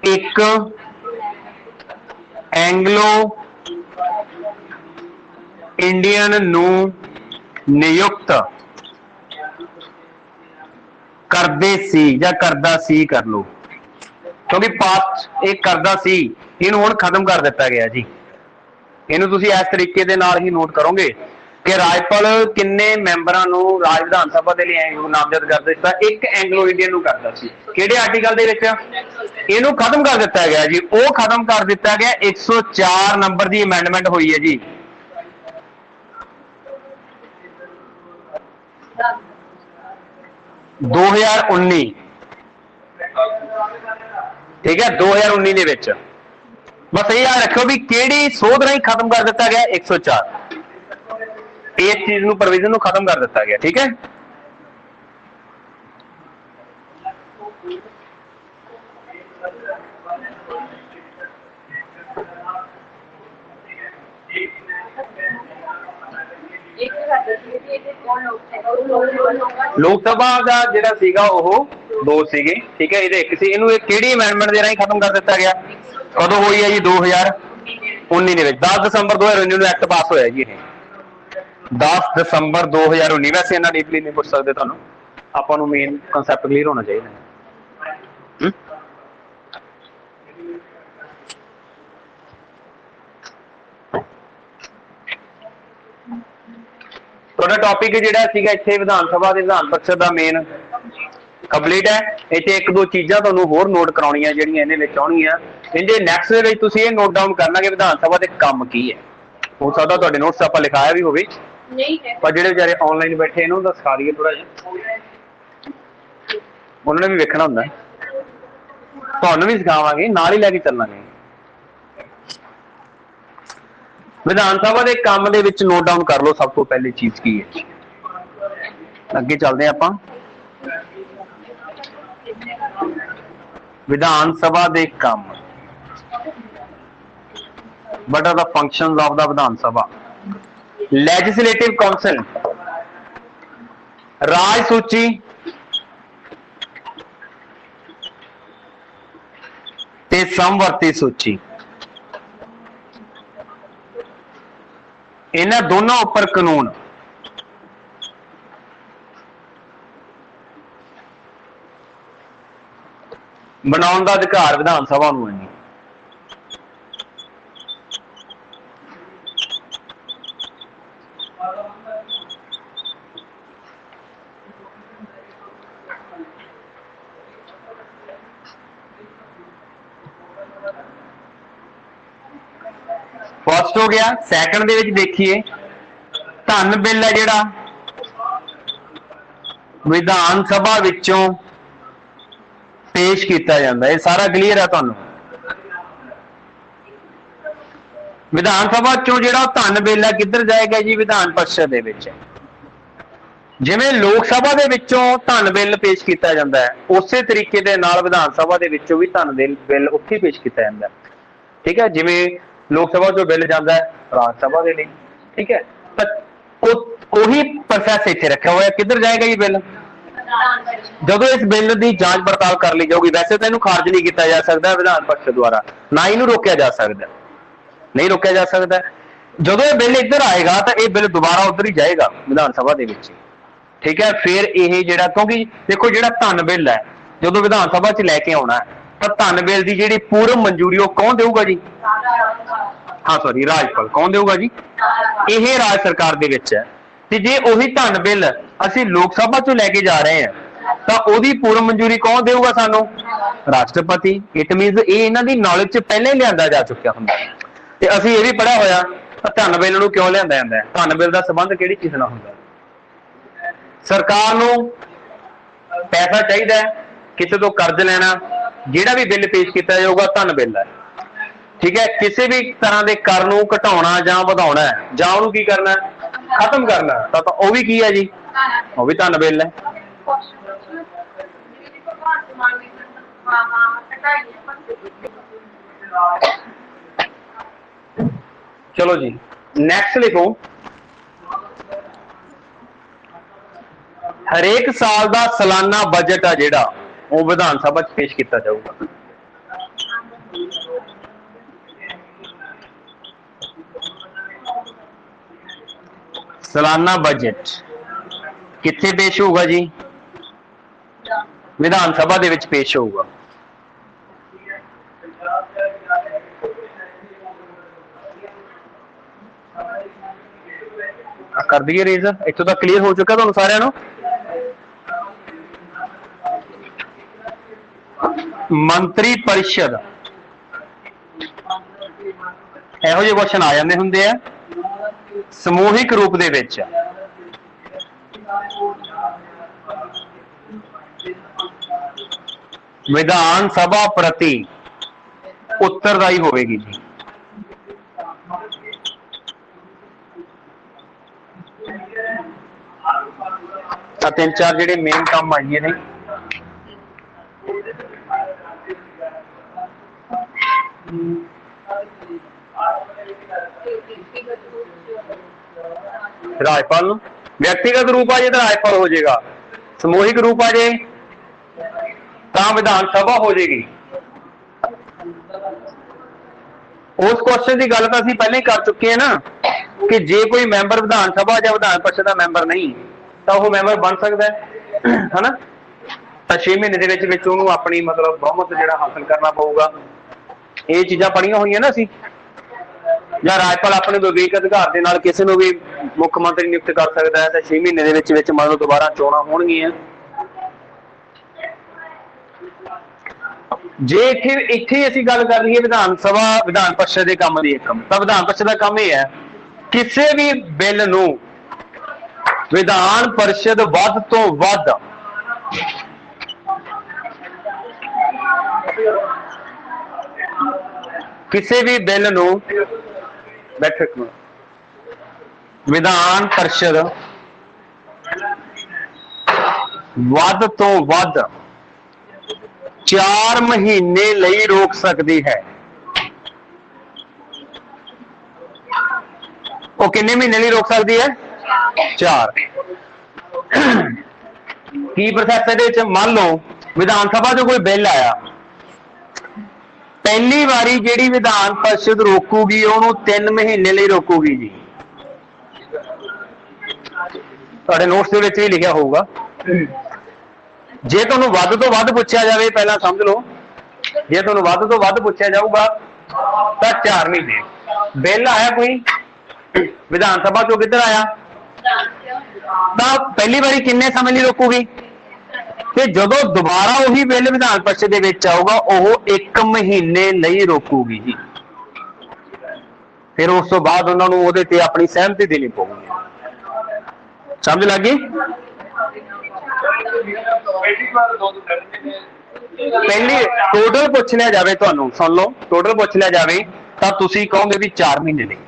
एक एंग्लो इंडियन नू नियुक्त करदे सी या करदा सी कर लो, क्योंकि पास्ट एक करदा सी, इहनूं हुण खत्म कर दिता गया जी। इहनूं तुसीं इस तरीके दे नाल ही नोट करोगे कि राजपाल किन्ने मैंबरां नूं राज विधान सभा दे लई नामजद कर दिता, एक एंग्लो इंडियन नूं करदा सी। किहड़े आर्टिकल दे विच? इहनूं खत्म कर दिता गया जी। वो खत्म कर दिता गया 104 नंबर की अमेंडमेंट हुई है जी। दो हजार 19, ठीक है, 2019 ਦੇ ਵਿੱਚ बस ये याद रखो भी ਕਿਹੜੀ ਸੋਧ ਰਾਹੀਂ खत्म कर दिता गया 104, इस चीज ਨੂੰ प्रोविजन ਨੂੰ खत्म कर दिता गया, ठीक है। लोक सभा का जिहड़ा सीगा ओह दो सीगे, ठीक है, ये एक सी, इहनूं किहड़ी अमेंडमेंट दे राहीं खत्म कर दिता गया? कदों हुई है जी? 2019 ਦੇ ਵਿੱਚ 10 ਦਸੰਬਰ 2019 ਨੂੰ एक्ट पास होया जी। 10 ਦਸੰਬਰ 2019। वैसे इन्ना डीपली नहीं पूछ सकते, तुहानूं आपां नूं मेन कंसैप्ट क्लीयर होना चाहिए। ਤੁਹਾਡਾ टॉपिक ਜਿਹੜਾ ਸੀਗਾ ਇੱਥੇ ਵਿਧਾਨ ਸਭਾ ਦੇ ਵਿਧਾਨ ਪਰਿਸ਼ਦ ਦਾ ਮੇਨ ਕੰਪਲੀਟ ਹੈ। ਇੱਥੇ ਇੱਕ ਦੋ ਚੀਜ਼ਾਂ ਤੁਹਾਨੂੰ ਹੋਰ ਨੋਟ ਕਰਾਉਣੀਆਂ ਜਿਹੜੀਆਂ ਇਹਦੇ ਵਿੱਚ ਆਉਣਗੀਆਂ। ਇਹਦੇ ਨੈਕਸਟ ਦੇ ਵਿੱਚ ਤੁਸੀਂ ਇਹ ਨੋਟ ਡਾਊਨ ਕਰਨਾ ਕਿ ਵਿਧਾਨ ਸਭਾ ਦੇ ਕੰਮ ਕੀ ਹੈ। ਹੋ ਸਕਦਾ ਤੁਹਾਡੇ ਨੋਟਸ ਆਪਾਂ ਲਿਖਾਇਆ ਵੀ ਹੋਵੇ, ਪਰ ਜਿਹੜੇ ਵਿਚਾਰੇ ਆਨਲਾਈਨ ਬੈਠੇ ਇਹਨਾਂ ਨੂੰ ਤਾਂ ਸਿਖਾ ਦਈਏ ਥੋੜਾ ਜਿਹਾ, ਉਹਨਾਂ ਨੇ ਵੀ ਵੇਖਣਾ ਹੁੰਦਾ, ਤੁਹਾਨੂੰ ਵੀ ਸਿਖਾਵਾਂਗੇ, ਨਾਲ ਹੀ ਲੈ ਕੇ ਚੱਲਾਂਗੇ। विधान सभा के काम दे विच नोट डाउन कर लो सब तो पहली चीज की है। अगे चलते हैं आपां। विधान सभा के काम, what are the functions of the Vidhan Sabha? Legislative council, राज सूची, ते समवर्ती सूची, इन्हां दोनों उपर कानून बनाउण दा अधिकार विधान सभा नूं है। फर्स्ट हो गया। सैकंड दे विच देखिए धन बिल है जिहड़ा विधान सभा विचों पेश किया जाता है, सारा क्लीयर है तुहानूं। विधान सभा चों जिहड़ा धन बिल है किधर जाएगा जी? विधान परिषद दे विच। जिवें लोक सभा दे विचों धन बिल पेश किया जाता है, उसे तरीके दे नाल विधान सभा दे विचों भी धन बिल उत्थे पेश किया जाता है, ठीक है। जिवें लोक सभा जो बिल जाता है राज सभा के लिए, ठीक है, उही प्रोसैस इत्थे रखा हुआ है। किधर जाएगा ये बिल? जब इस बिल की जांच पड़ताल कर ली जाएगी, वैसे तो इन्हू खारिज नहीं किया जा सकता विधान परिषद द्वारा, ना इन्हू रोकया जा सकता, नहीं रोकया जा सकता। जब यह बिल इधर आएगा तो यह बिल दोबारा उधर ही जाएगा विधान सभा के विच, ठीक है। फिर यह जिहड़ा, क्योंकि देखो जिहड़ा धन बिल है जो विधान सभा च लैके आना है, तो धन बिल की जिहड़ी पूर्व मंजूरी कौन देगा जी? हाँ सॉरी, राजपाल कौन देगा जी? यह राज सरकार दे विच है। ते जे उही धन बिल असीं लोक सभा चों लैके जा रहे हैं तो उहदी पूर्व मंजूरी कौन देगा सानूं? राष्ट्रपति। इट मीनस ये इन्हां दी नॉलेज च पहले ही लिआंदा जा चुकिया हुंदा ते असीं ये भी पढ़िया होया धन बिल नूं क्यों लिआंदा जांदा है। धन बिल दा संबंध किहड़ी चीज़ नाल हुंदा? सरकार नूं पैसा चाहिदा है, किसी तो कर्ज लेना, जिहड़ा भी बिल पेश किया जाऊगा धन बिल है, ठीक है। किसी भी तरह के कर नूं घटाउणा जां वधाउणा है जां उहनूं की करना, खत्म करना, तो वह भी की है जी वो भी धन बिल है। चलो जी नेक्स्ट लिखो, हरेक साल का सालाना बजट आ जिहड़ा वो विधान सभा च पेश किया जाऊगा। सालाना बजट कित्थे पेश होगा जी? विधान सभा दे विच पेश होगा। कर दिए रेज, इत्थों तक क्लीयर हो चुका तुहानू सारिआं नू? मंत्री परिषद ਇਹੋ ਜਿਹੇ क्वेश्चन आ जाते हुंदे आ समूहिक रूप दे विच। विधान सभा प्रति उत्तरदायी होगी जी। तीन चार जिहड़े मेन काम आइए ने राजपाल नूं व्यक्तिगत रूप आ जाए तो राजपाल हो जाएगा, समूहिक रूप आ जाए तो विधान सभा हो जाएगी। उस क्वेश्चन की गल तो असीं पहले ही कर चुके हैं ना कि जे कोई मैंबर विधान सभा या विधान परिषद का मैंबर नहीं तो वह मैंबर बन सकता है ना। तो 6 महीने के अपनी मतलब बहुमत जिहड़ा हासिल करना पऊगा। ये चीज़ां पढ़ियां होईयां ना असीं। या राजपाल अपने विवेक अधिकार के नाल किसी को भी मुख्यमंत्री नियुक्त कर सकता है तो 6 महीने के मतलब दोबारा चोणां होणगीਆਂ। जे इत्थे असीं गल कर रही है विधान सभा विधान परिषद के काम की एकम, तो विधान परिषद का काम यह है किसी भी बिल नूं विधान परिषद वध तो वध किसी भी बिल नूं विधान परिषद वध तो वध 4 महीने लई रोक सकती है। वो कितने महीने लिए रोक सकती है? 4। की प्रोसैस मान लो विधान सभा जो कोई बिल आया, पहली बारी जिहड़ी विधान परिषद रोकूगी उन्होंने 3 महीने लिए रोकूगी जी। तुहाडे नोट्स दे विच भी लिखिया होगा। जे तुहानूं वध तो वध पुछया जाए पहला समझ लो, जे तुहानूं वध तो वध पुछया जाऊगा तो 4 महीने। बिल आया कोई विधान सभा चो किधर आया तो पहली बारी किन्ने समय लिए रोकूगी ते जदों दोबारा वही बिल विधान परिषद दे विच आऊगा वो 1 महीने लिए रोकूगी जी। फिर उस तो बाद उन्होंने उहदे ते अपनी सहमति देनी पऊगी। समझ लग गई? पहली टोटल पूछ लिया जाए, तुहानूं सुन लो टोटल पूछ लिया जाए तो तुसीं कहोगे भी 4 महीने नहीं।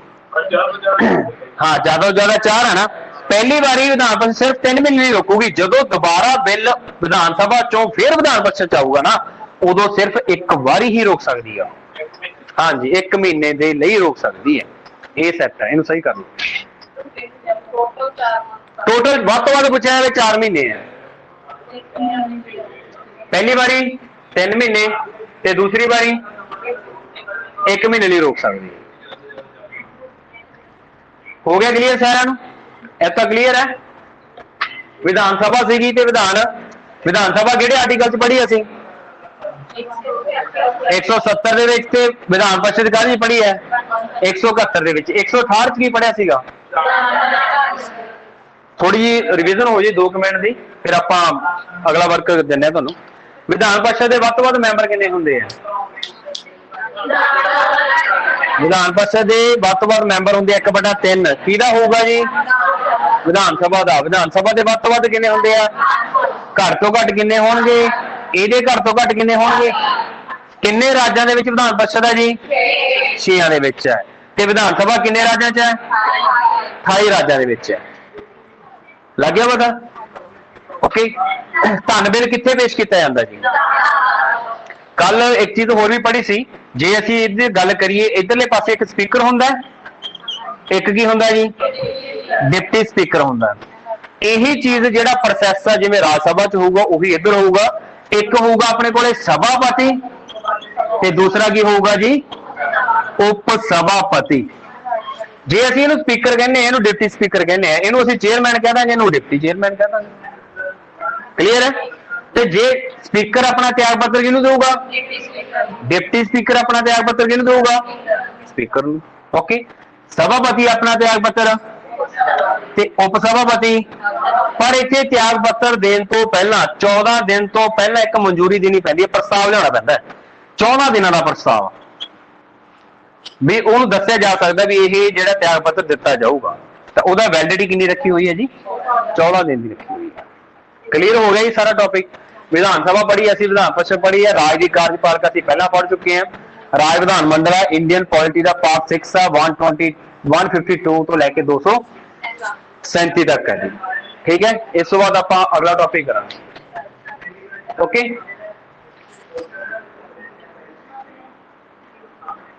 हाँ ज्यादा तो ज्यादा 4 है ना। पहली बारी विधान परिषद सिर्फ 3 महीने नहीं रोकूगी, जदों दोबारा बिल विधान सभा चों फिर विधान परिषद आऊगा ना उदों सिर्फ 1 बारी ही रोक सकती है। हाँ जी 1 महीने के लिए रोक सकती है। ये सैट है, इनू सही कर लो। टोटल वध तो वध पूछा जाए 4 महीने है। पहली बारी 3 महीने ते दूसरी बारी 1 महीने लिए रोक सकती है। हो गया क्लीयर सारा नूं? इतना क्लीयर है? विधान सभा सीगी ते विधान सभा किहड़े आर्टिकल च पढ़ी असीं? 170 दे विच ते विधान परिषद काहदी पढ़ी है? 171 दे विच। 168 की पढ़िया सीगा? थोड़ी जी रिविजन हो जाए 2 मिनट की, फिर आपां अगला वर्क दिंदे तुहानूं। विधान परिषद के वध तो वध मैंबर किन्ने हुंदे आ? विधान परिषद के वध तो वध मैंबर होंगे 1/3। किहदा होगा जी? विधान सभा का। विधान सभा के वध तो वध किन्ने होंदे आ? घट तो घट किन्ने होणगे? इहदे घट तो घट किन्ने होणगे? किन्ने राज्यां दे विच विधान परिषद है जी? 6 दे विच है। ते विधान सभा किन्ने राज्यां च है? 28 राज्यां दे विच है। लग गया पता? ओके, धन बिल कित्थे पेश किया जाता जी? कल एक चीज होर भी पढ़ी सी, जे असीं इहदी गल करिए इधरले पासे एक स्पीकर हुंदा है, एक की हुंदा जी डिप्टी स्पीकर हुंदा। यही चीज जिहड़ा प्रोसैस है जिवें राज सभा च होऊगा उही इधर होऊगा। एक होऊगा अपने कोले सभापति ते दूसरा की होऊगा जी उप सभापति। जे असीं इहनूं स्पीकर कहने इहनूं डिप्टी स्पीकर कहने इहनूं असीं चेयरमैन कह दांगे, इहनूं डिप्टी चेयरमैन कह दांगे। क्लीयर है? ते जे स्पीकर अपना त्याग पत्र किहनूं देऊगा? डिप्टी स्पीकर अपना त्याग पत्र किहनूं देऊगा? स्पीकर नूं। ओके, सभापति अपना त्याग पत्र ते उप सभापति। पर इत्थे त्याग पत्र देण तो पहला 14 दिन तो पहला एक मंजूरी देनी पैंदी है, प्रस्ताव लियाना पैंदा है। 14 दिनां दा प्रस्ताव भी उन्होंने दस्सिया जा सकता भी ये जिहड़ा त्याग पत्र दिता जाऊगा तो उहदा वैलिडिटी कितनी रखी हुई है जी? 14 दिन की रखी हुई है। क्लीयर हो गया जी सारा टॉपिक? विधान सभा पढ़ी, असीं विधान परिषद पढ़ी है, राज की कार्यपालिका असीं पहला पढ़ चुके हैं। राज विधान मंडल है, इंडियन पॉलिटी का पार्ट 6 है, 152 तो लैके 237 तक है जी। ठीक है, इस तो बाद आप अगला टॉपिक करांगे। ओके।